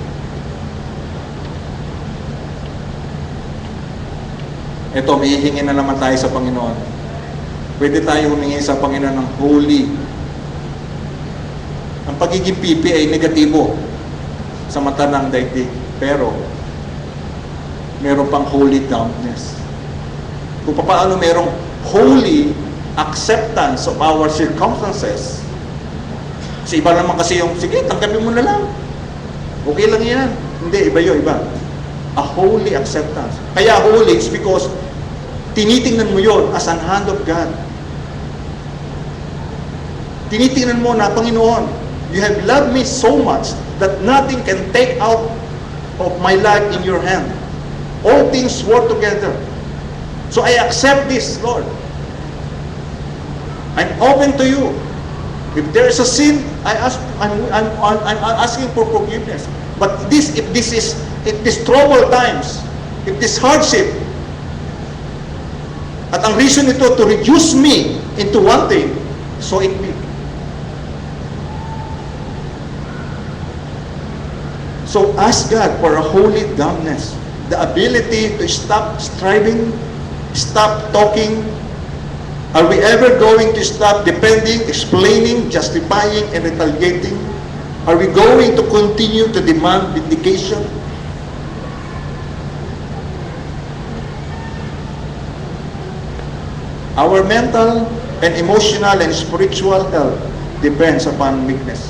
Speaker 1: Ito, hihingi na naman tayo sa Panginoon. Pwede tayo humingi sa Panginoon ng holy. Ang pagiging pipi ay negatibo sa mata ng daigdig. Pero, meron pang holy dumbness. Kung paano merong holy acceptance of our circumstances. Sa iba naman kasi yung, sige, tanggapin mo na lang. Okay lang yan. Hindi, iba yun, iba. A holy acceptance. Kaya holy is because tinitingnan mo yon as an hand of God. Tinitingnan mo na, Panginoon, you have loved me so much that nothing can take out of my life in your hand. All things work together. So I accept this, Lord. I'm open to you. If there is a sin, I'm asking for forgiveness. But if this troubled times, if this hardship, at ang reason ito to reduce me into one thing, so it be. So ask God for a holy dumbness, the ability to stop striving, stop talking. Are we ever going to stop depending, explaining, justifying, and retaliating? Are we going to continue to demand vindication? Our mental and emotional and spiritual health depends upon meekness,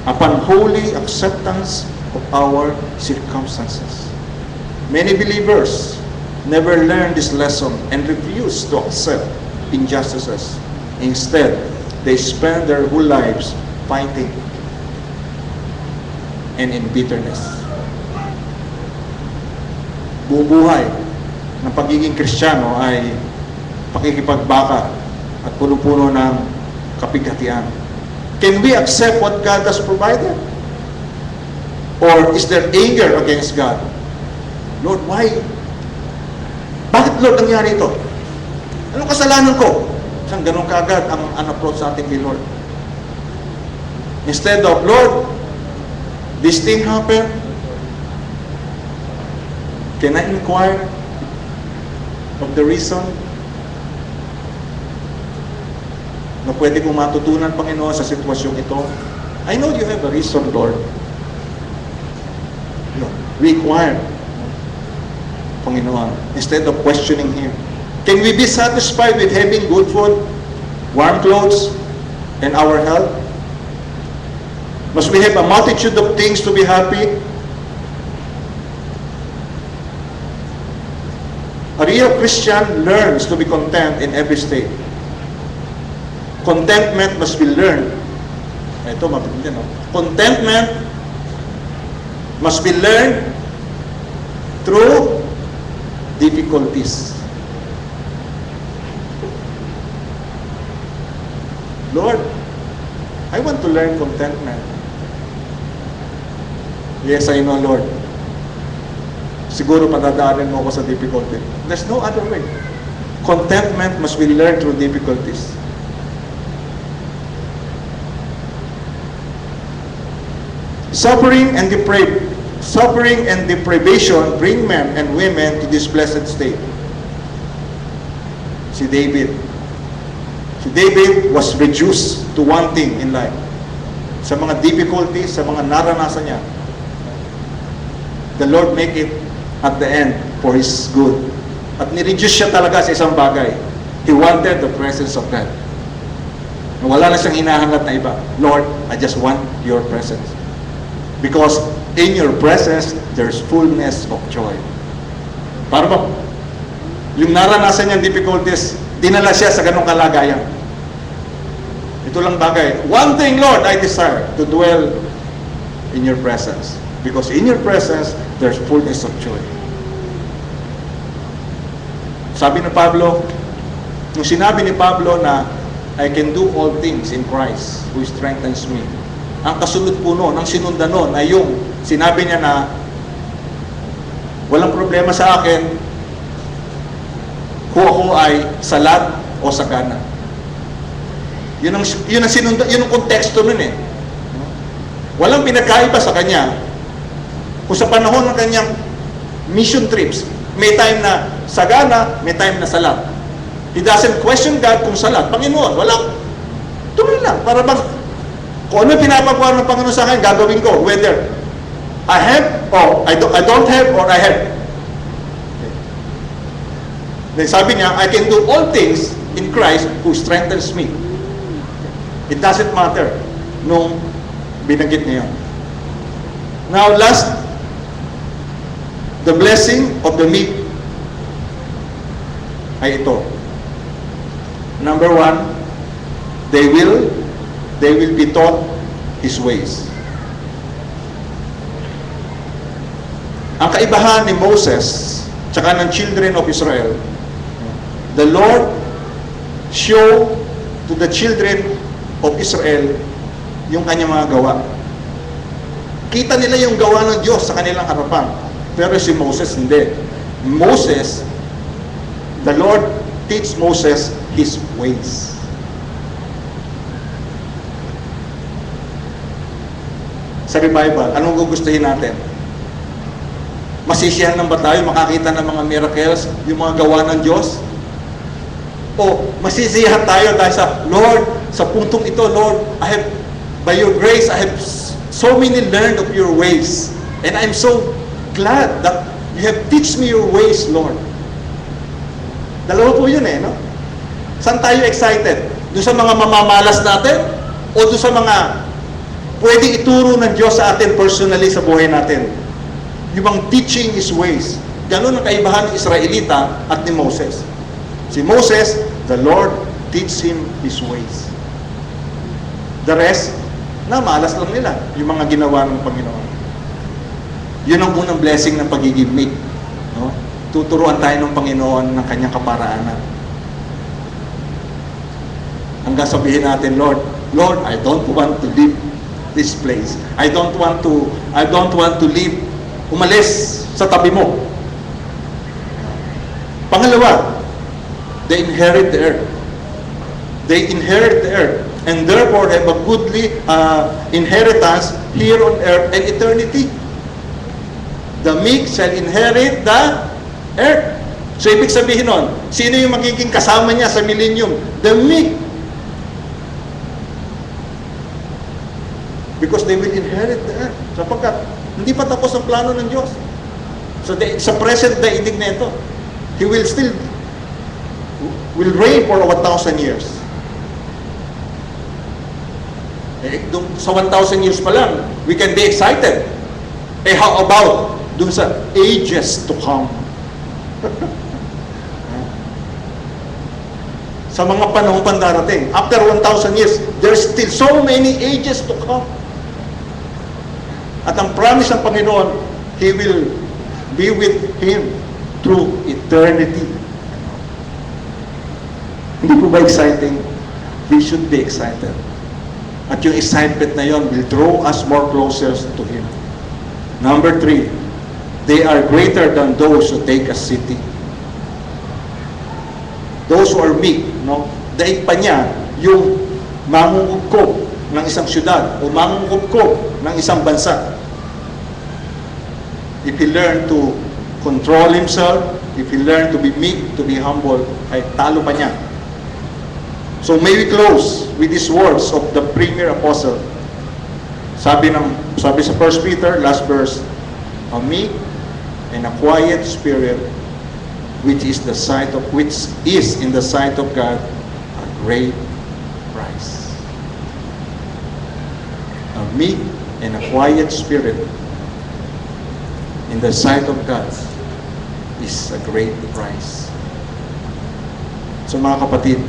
Speaker 1: upon holy acceptance of our circumstances. Many believers never learn this lesson and refuse to accept injustices. Instead, they spend their whole lives fighting and in bitterness. Buong buhay ng pagiging Kristiyano ay pakikipagbaka at puno-puno ng kapighatian. Can we accept what God has provided? Or is there anger against God? Lord, why? Bakit, Lord, nangyari ito? Anong kasalanan ko? Saan ganun kaagad ang approach sa ating kay Lord? Instead of, Lord, this thing happened, can I inquire of the reason na pwede kong matutunan, Panginoon, sa sitwasyong ito? I know you have a reason, Lord. No, we inquire, Panginoon, instead of questioning Him. Can we be satisfied with having good food, warm clothes, and our health? Must we have a multitude of things to be happy? A real Christian learns to be content in every state. Contentment must be learned. Ito, mabindi, no? Contentment must be learned through difficulties. Lord, I want to learn contentment. Yes, I know, Lord. Siguro padadaanin mo ako sa difficulty. There's no other way. Contentment must be learned through difficulties. Suffering and deprivation bring men and women to this blessed state. Si David was reduced to one thing in life. Sa mga difficulties, sa mga naranasan niya, the Lord make it at the end for His good. At nireduce siya talaga sa isang bagay. He wanted the presence of God. Wala na siyang hinahangat na iba. Lord, I just want your presence. Because in your presence, there's fullness of joy. Para ba? Yung naranasan niyang difficulties, dinala siya sa ganong kalagayan. Ito lang bagay. One thing, Lord, I desire to dwell in your presence. Because in your presence, there's fullness of joy. Sabi ni Pablo, nung sinabi ni Pablo na I can do all things in Christ who strengthens me. Ang kasunod po noon, ang sinundan noon ay yung sinabi niya na walang problema sa akin kung ako ay salat o sagana. Yun ang sinunda, yun ang konteksto nun eh. Walang pinagkaiba sa kanya. Kung sa panahon ng kanyang mission trips, may time na sagana, may time na salat. He doesn't question God kung salat. Panginoon, walang, tuloy lang. Para bang, kung ano pinapagawa ng Panginoon sa akin, gagawin ko. Whether I have or I don't have or I have. Then sabi niya, I can do all things in Christ who strengthens me. It doesn't matter nung binanggit niya yun. Now, last, the blessing of the meek ay ito. Number one, they will be taught His ways. Ang kaibahan ni Moses tsaka ng children of Israel, the Lord show to the children of Israel yung kanyang mga gawa. Kita nila yung gawa ng Diyos sa kanilang harapan. Pero si Moses hindi. Moses, the Lord teach Moses His ways. Sa revival, anong gugustuhin natin? Masisiyahan lang ba tayo makakita ng mga miracles, yung mga gawa ng Diyos? O masisiyahan tayo dahil sa, Lord, sa puntong ito, Lord, by your grace, I have so many learned of your ways. And I'm so glad that you have teach me your ways, Lord. Dalawa po yun no? Saan tayo excited? Doon sa mga mamamalas natin? O doon sa mga pwedeng ituro ng Diyos sa atin personally sa buhay natin? Yung bang teaching His ways. Ganun ang kaibahan ng Israelita at ni Moses. Si Moses, the Lord teach him His ways. The rest, malas lang nila yung mga ginawa ng Panginoon. Yun ang unang blessing ng pagiging meek. No? Tuturuan tayo ng Panginoon ng kanyang kaparaanan. Hanggang sabihin natin, Lord, I don't want to leave this place. I don't want to leave, umalis sa tabi mo. Pangalawa, they inherit the earth. They inherit the earth and therefore have a goodly inheritance here on earth and eternity. The meek shall inherit the earth. So, ibig sabihin nun, sino yung magiging kasama niya sa millennium? The meek. Because they will inherit the earth. Sapagkat, hindi pa tapos ang plano ng Diyos. So, sa present daigdig na ito, He will still will reign for 1,000 years. Sa 1,000 years pa lang, we can be excited. How about dun sa ages to come? Sa mga panahon pandarating, after 1,000 years, there's still so many ages to come. At ang promise ng Panginoon, He will be with him through eternity. Hindi po ba exciting? We should be excited. At yung excitement na yon will draw us more closer to Him. Number 3, they are greater than those who take a city. Those who are meek, no? Daig pa niya yung mangungubkob ng isang syudad o mangungubkob ng isang bansa. If he learn to control himself, if he learn to be meek, to be humble, ay talo pa niya. So may we close with these words of the premier apostle. Sabi sa 1 Peter, last verse, a meek and a quiet spirit, which is in the sight of God a great price. A meek and a quiet spirit in the sight of God is a great price. So mga kapatid,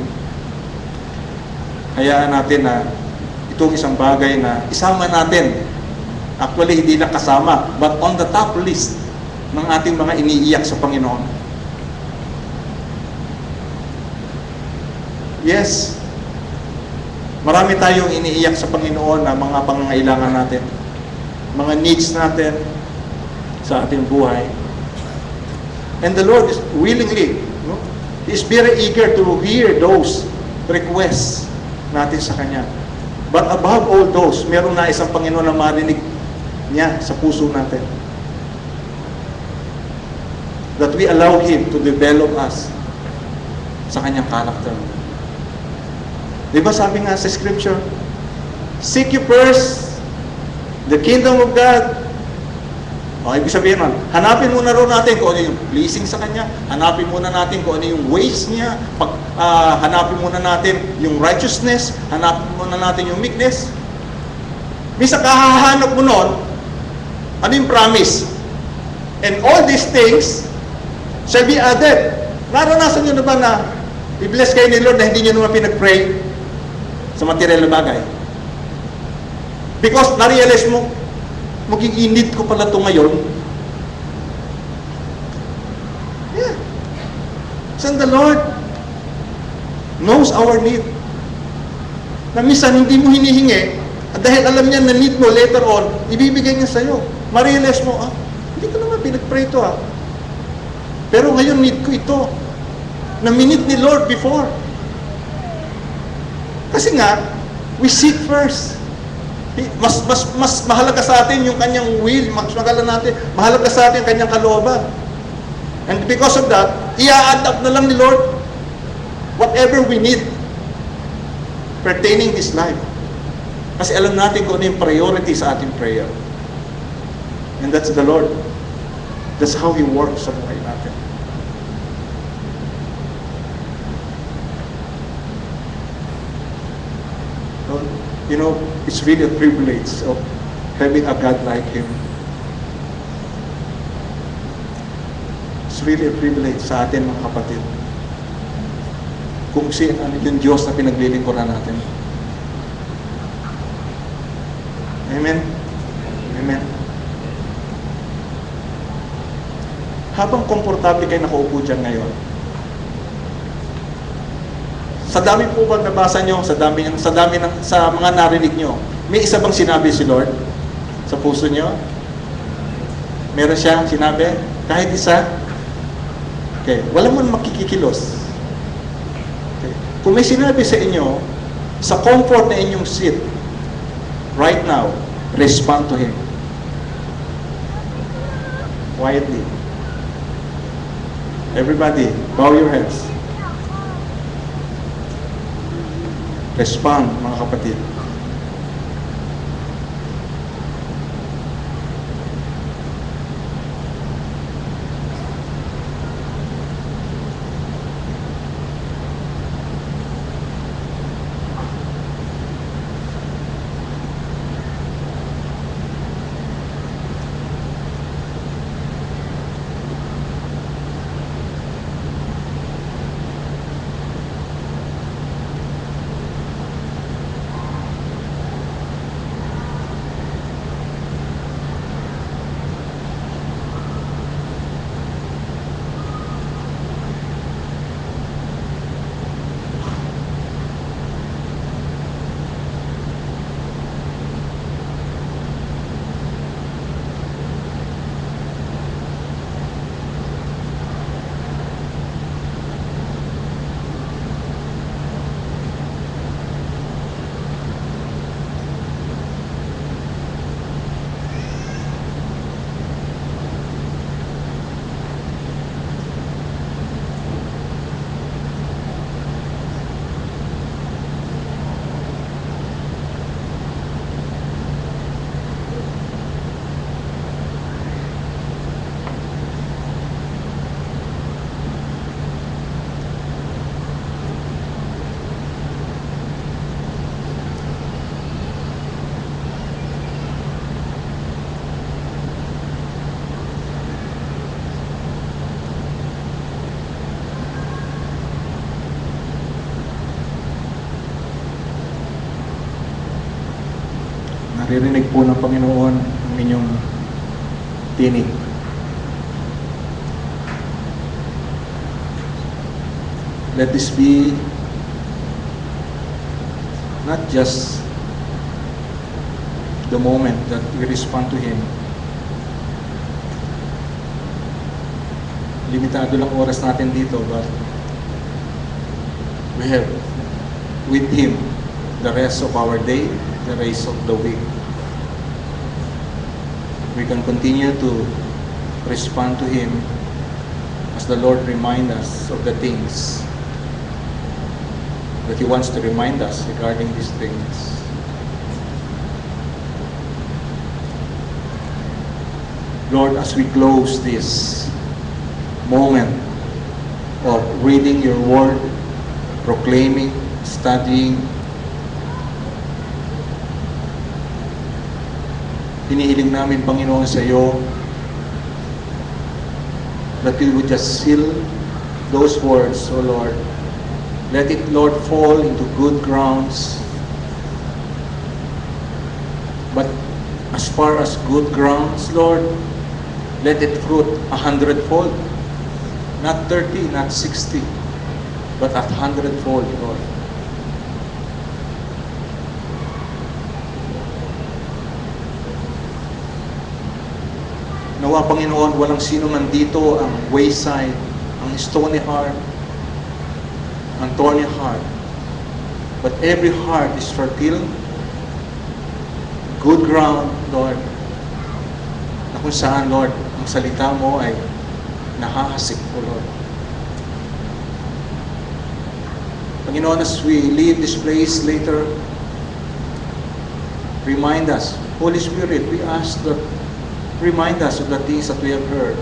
Speaker 1: hayaan natin na itong isang bagay na isama natin. Actually, hindi na kasama, but on the top list ng ating mga iniiyak sa Panginoon. Yes, marami tayong iniiyak sa Panginoon na mga pangangailangan natin, mga needs natin sa ating buhay. And the Lord is willingly, He is very eager to hear those requests. natin sa Kanya. But above all those, meron na isang Panginoon na marinig niya sa puso natin. That we allow Him to develop us sa Kanyang character. Diba sabi nga sa Scripture, seek you first the kingdom of God. O, ibig sabihin nun, hanapin muna rin natin kung ano yung pleasing sa Kanya, hanapin muna natin kung ano yung ways niya, hanapin muna natin yung righteousness, hanapin muna natin yung meekness. Minsan kahahanap mo nun, ano yung promise? And all these things shall be added. Naranasan nyo na ba na i-bless kayo ni Lord na hindi nyo naman pinag-pray sa material na bagay? Because na-realize mo, maging-init ko pala ito ngayon. Yeah. So the Lord knows our need. Na minsan hindi mo hinihingi, at dahil alam niya na need mo later on, ibibigay niya sa'yo. Ma-realize mo, hindi ko naman pinag-pray ito Pero ngayon need ko ito. Na minute ni Lord before. Kasi nga, we seek first. Mas mahalaga sa atin yung kanyang will, mahalaga sa atin yung kanyang kalooban. And because of that, i-adapt na lang ni Lord whatever we need pertaining this life. Kasi alam natin kung ano yung priority sa ating prayer. And that's the Lord. That's how He works sa buhay natin. You know, it's really a privilege of having a God like Him. It's really a privilege sa atin, mga kapatid. Kung ano yung Diyos na pinaglilingkuran natin. Amen? Amen? Habang komportable kayo nakaupo dyan ngayon, sa dami po bang nabasa nyo, sa mga narinig nyo, may isa bang sinabi si Lord sa puso nyo? Meron siya sinabi? Kahit isa? Okay. Wala mo makikikilos. Okay. Kung may sinabi sa inyo, sa comfort na inyong seat, right now, respond to Him. Quietly. Everybody, bow your heads. Respond, mga kapatid. Naririnig po ng Panginoon ang inyong tinig. Let this be not just the moment that we respond to Him. Limitado lang oras natin dito, but we have with Him the rest of our day, the rest of the week. We can continue to respond to Him as the Lord reminds us of the things that He wants to remind us regarding these things. Lord, as we close this moment of reading your word, proclaiming, studying, hinihiling namin, Panginoon, sa iyo that you would just seal those words, O Lord. Let it, Lord, fall into good grounds. But as far as good grounds, Lord, let it fruit 100-fold. Not 30, not 60, but 100-fold, Lord. Nawa, Panginoon, walang sino man dito ang wayside, ang stony heart, ang thorny heart. But every heart is fertile, good ground, Lord, na kung saan, Lord, ang salita mo ay nahahasik po, Lord. Panginoon, as we leave this place later, remind us, Holy Spirit, we ask that remind us of the things that we have heard.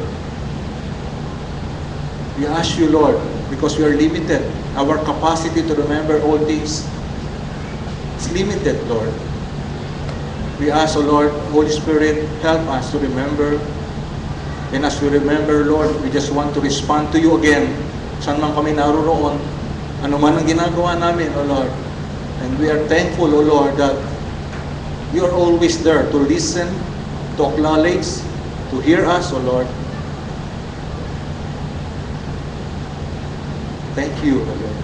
Speaker 1: We ask you, Lord, because we are limited. Our capacity to remember all things is limited, Lord. We ask, O Lord, Holy Spirit, help us to remember. And as we remember, Lord, we just want to respond to you again. Saan man kami naroon, ano man ang ginagawa namin, O Lord. And we are thankful, O Lord, that you are always there to listen, to acknowledge, to hear us, O Lord. Thank you, O Lord.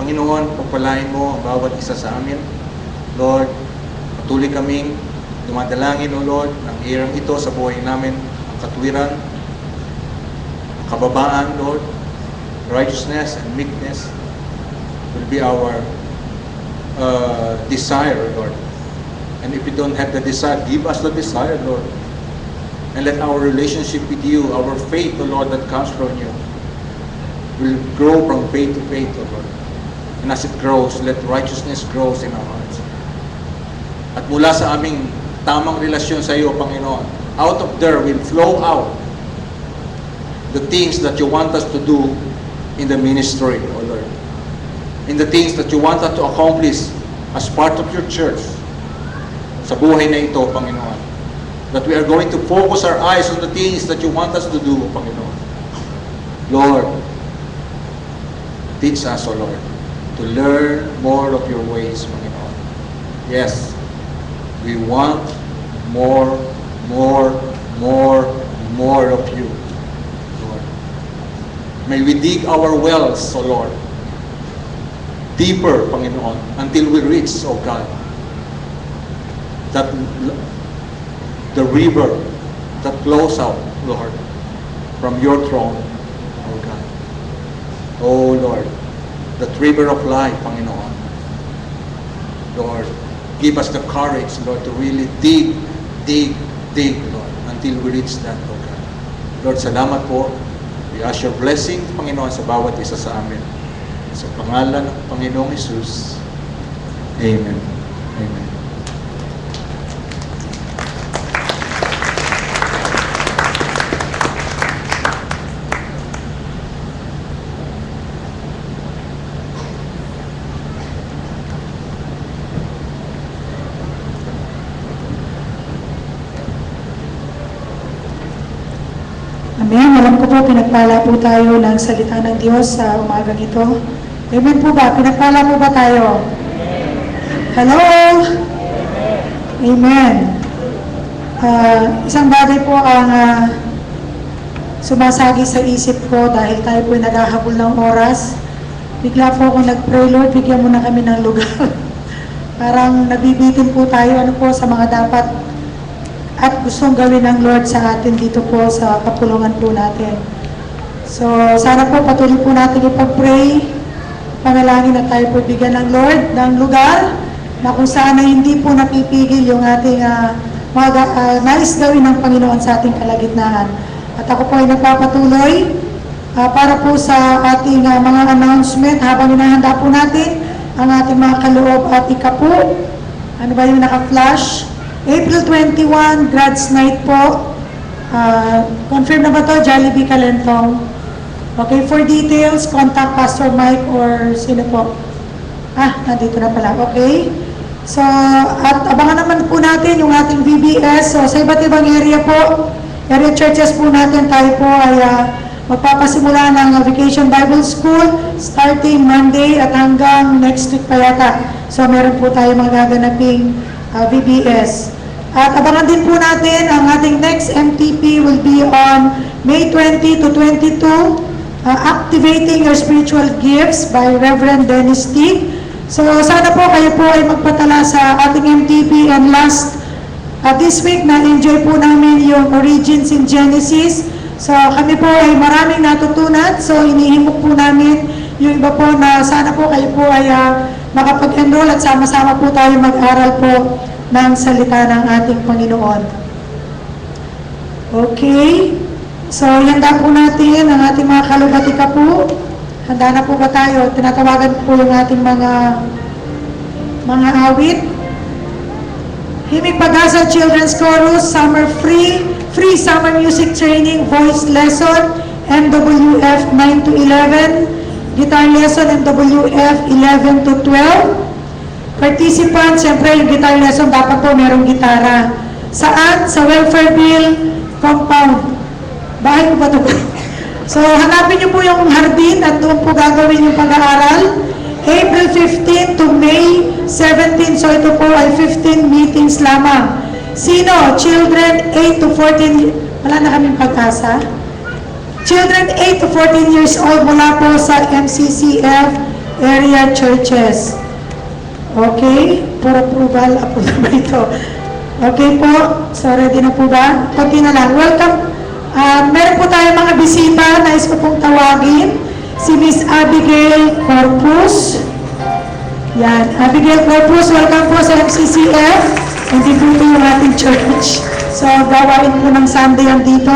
Speaker 1: Panginoon, pagpalain mo ang bawat isa sa amin. Lord, patuloy kaming dumadalangin, O Lord, ng irang ito sa buhay namin, ang katwiran, ang kababaan, Lord, righteousness and meekness will be our desire, Lord. And if we don't have the desire, give us the desire, Lord. And let our relationship with you, our faith, O Lord, that comes from you, will grow from faith to faith, O Lord. And as it grows, let righteousness grow in our hearts. At mula sa aming tamang relasyon sa iyo, Panginoon, out of there will flow out the things that you want us to do in the ministry, O Lord. In the things that you want us to accomplish as part of your church. Sa buhay na ito, Panginoon. That we are going to focus our eyes on the things that you want us to do, Panginoon. Lord, teach us, O Lord, to learn more of your ways, Panginoon. Yes, we want more of you, Lord. May we dig our wells, O Lord, deeper, Panginoon, until we reach, O God, that the river that flows out, Lord, from your throne, oh God. Oh Lord, that river of life, Panginoon. Lord, give us the courage, Lord, to really dig, Lord, until we reach that, oh God. Lord, salamat po. We ask your blessing, Panginoon, sa bawat isa sa amin. Sa pangalan ng Panginoong Hesus. Amen. Amen.
Speaker 2: Amen. Alam ko po, pinagpala po tayo ng salita ng Diyos sa umagang ito. Amen po ba? Pinagpala po ba tayo? Hello? Amen. Isang bagay po ang sumasagi sa isip ko dahil tayo po naghahabol ng oras. Bigla po ako nag-pray, Lord, bigyan mo na kami ng lugar. Parang nabibitin po tayo po sa mga dapat at gustong gawin ng Lord sa atin dito po sa kapulungan po natin. So, sana po patuloy po natin ipag-pray panalangin at tayo po bigyan ng Lord ng lugar na kung saan ay hindi po napipigil yung ating nais gawin ng Panginoon sa ating kalagitnaan. At ako po ay nagpapatuloy para po sa ating mga announcement habang hinahanda po natin ang ating mga kaloob at ikapu. Ano ba yung naka-flash? April 21, Grads Night po. Confirm na ba to? Jollibee Calentong. Okay, for details, contact Pastor Mike or sino po? Nandito na pala. Okay. So, at abangan naman po natin yung ating VBS. So, sa iba't ibang area po, area churches po natin, tayo po ay magpapasimula ng Vacation Bible School starting Monday at hanggang next week pa yata. So, meron po tayo magaganaping VBS. At abangan din po natin ang ating next MTP will be on May 20 to 22, Activating Your Spiritual Gifts by Reverend Dennis T. So, sana po kayo po ay magpatala sa ating MTP and last this week na-enjoy po namin yung Origins in Genesis. So, kami po ay maraming natutunan. So, inihimok po namin yung iba po na sana po kayo po ay makapag-enroll at sama-sama po tayo mag-aral po ng salita ng ating Panginoon. Okay. So, handa po natin ang ating mga kalubatika po. Handa na po ba tayo? Tinatawagan po yung ating mga awit. Himig Pag-asa Children's Chorus, Summer Free Summer Music Training, Voice Lesson, MWF 9 to 11, Guitar Lesson, MWF 11 to 12. Participants, siyempre yung guitar lesson, dapat po merong gitara. Saan? Sa Welfare Bill Compound. Bahay ko ba ito? So, hanapin niyo po yung hardin at doon po gagawin yung pag-aaral. April 15 to May 17, so ito po ay 15 meetings lamang. Sino? Children 8 to 14, wala na kaming pag-asa. Children 8 to 14 years old mula po sa MCCF area churches. Okay, for approval, approve ba ito? Okay po, so ready na po ba? Kunti na lang. Welcome. Meron po tayo mga bisita, nais ko pong tawagin. Si Miss Abigail Corpus. Yan, Abigail Corpus, welcome po sa MCCF. Hindi po ito yung ating church. So, gawain po ng Sunday yan dito.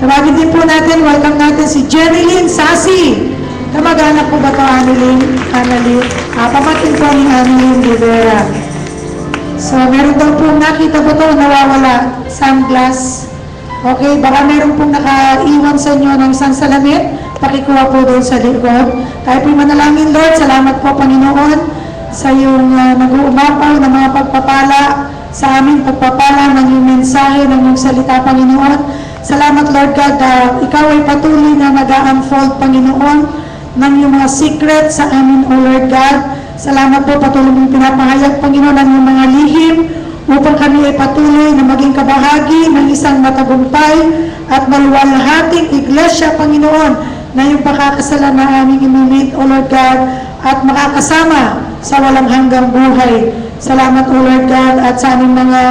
Speaker 2: Tawagin din po natin, welcome natin si Jerilyn Sasi. Kamag-anak po ba ito, Annalyn? Pamatin po ni Annalyn Rivera. So, meron daw po nakita po ito, nawawala, sunglass. Okay, baka meron pong nakaiwan sa inyo ng isang salamit, pakikuha po doon sa likod. Tayo po manalangin, Lord, salamat po, Panginoon, sa iyong nag-uumapaw na mga pagpapala, sa aming pagpapala ng iyong mensahe, ng iyong salita, Panginoon. Salamat, Lord God, ikaw ay patuloy na nag-unfold, Panginoon, ng iyong mga secret sa amin, O Lord God. Salamat po, patuloy mong pinapahayag, Panginoon, ng iyong mga lihim, upang kami ay patuloy na maging kabahagi ng isang matagumpay at maluwalhating iglesia, Panginoon, na yung pakakasalan na aming imimit, O Lord God, at makakasama sa walang hanggang buhay. Salamat, O Lord God, at sa aming mga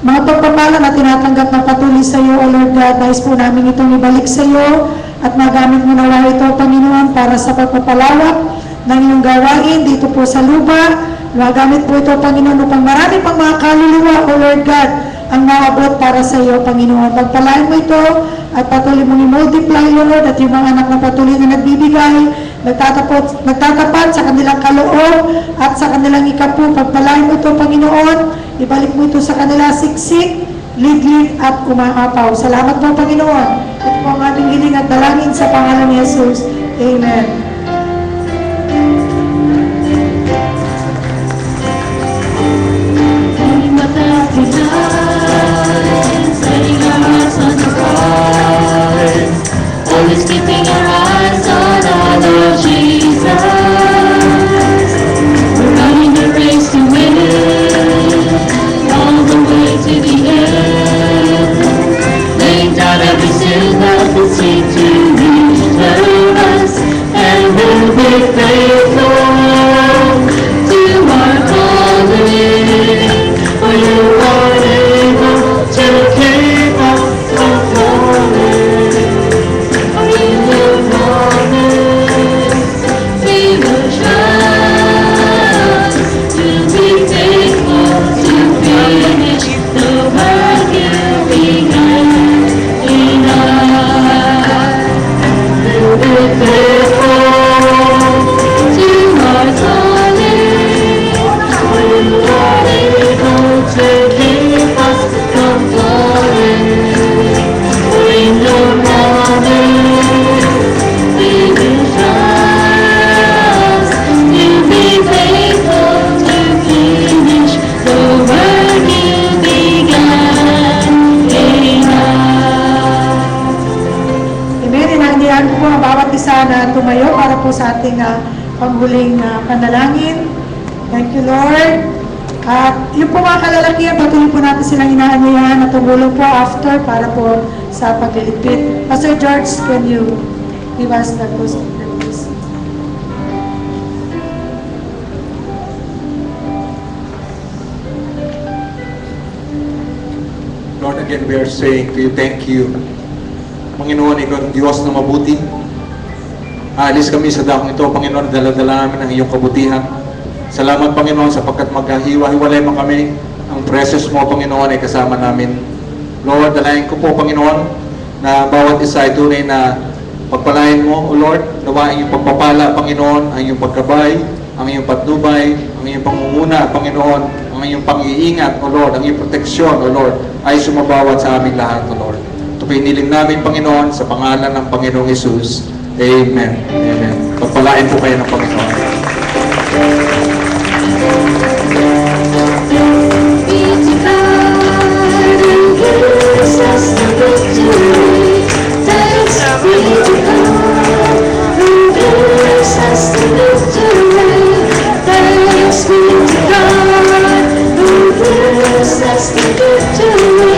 Speaker 2: pagpapala na tinatanggap na patuloy sa iyo, O Lord God. Nais po namin itong ibalik sa iyo at magamit mo nawa ito, Panginoon, para sa pagpapalawak ng iyong gawain dito po sa lupa. Magamit po ito, Panginoon, upang marami pang mga kaluluwa, O Lord God, ang maabot para sa iyo, Panginoon. Pagpalain mo ito at patuloy mong i-multiply, O Lord, at yung mga anak na patuloy na nagbibigay, nagtatapat sa kanilang kaloob at sa kanilang ikapu. Pagpalain mo ito, Panginoon, ibalik mo ito sa kanila siksik, liglig at umaapaw. Salamat po, Panginoon. Ito po ang aming hiling at dalangin sa pangalan ni Jesus. Amen.
Speaker 3: Setting our hearts on the prize, always keeping our eyes on our Lord Jesus. We're running the race to win, all the way to the end. Laying down every sin that would seek to reach us, and
Speaker 2: po sa ating panghuling panalangin. Thank you, Lord. At yung po mga kalalakihan, patuloy po natin silang inaanyayahan na tumulong po after para po sa pagliligpit. Pastor George, can you give us the closing prayer, please?
Speaker 1: Lord, again, we are saying to you, thank you. Panginoon, ikaw ang Diyos na mabuti. Aalis kami sa dakong ito, Panginoon, dala-dala namin ang iyong kabutihan. Salamat, Panginoon, sapagkat magkahiwa-hiwalay man kami, ang precious mo, Panginoon, ay kasama namin. Lord, dalayan ko po, Panginoon, na bawat isa ay tunay na pagpalain mo, O Lord, nawa ang iyong pagpapala, Panginoon, ang iyong pagkabay, ang iyong patnubay, ang iyong pangunguna, Panginoon, ang iyong pang-iingat, O Lord, ang iyong proteksyon, O Lord, ay sumabawat sa aming lahat, O Lord. Ito piniling namin, Panginoon, sa pangalan ng Panginoong Hesus. Amen. Amen. Pagpalain po kayo ng Panginoon.
Speaker 3: Be to God who gives us the victory. Thanks be to God who gives us the victory. Thanks be to God who gives us the victory.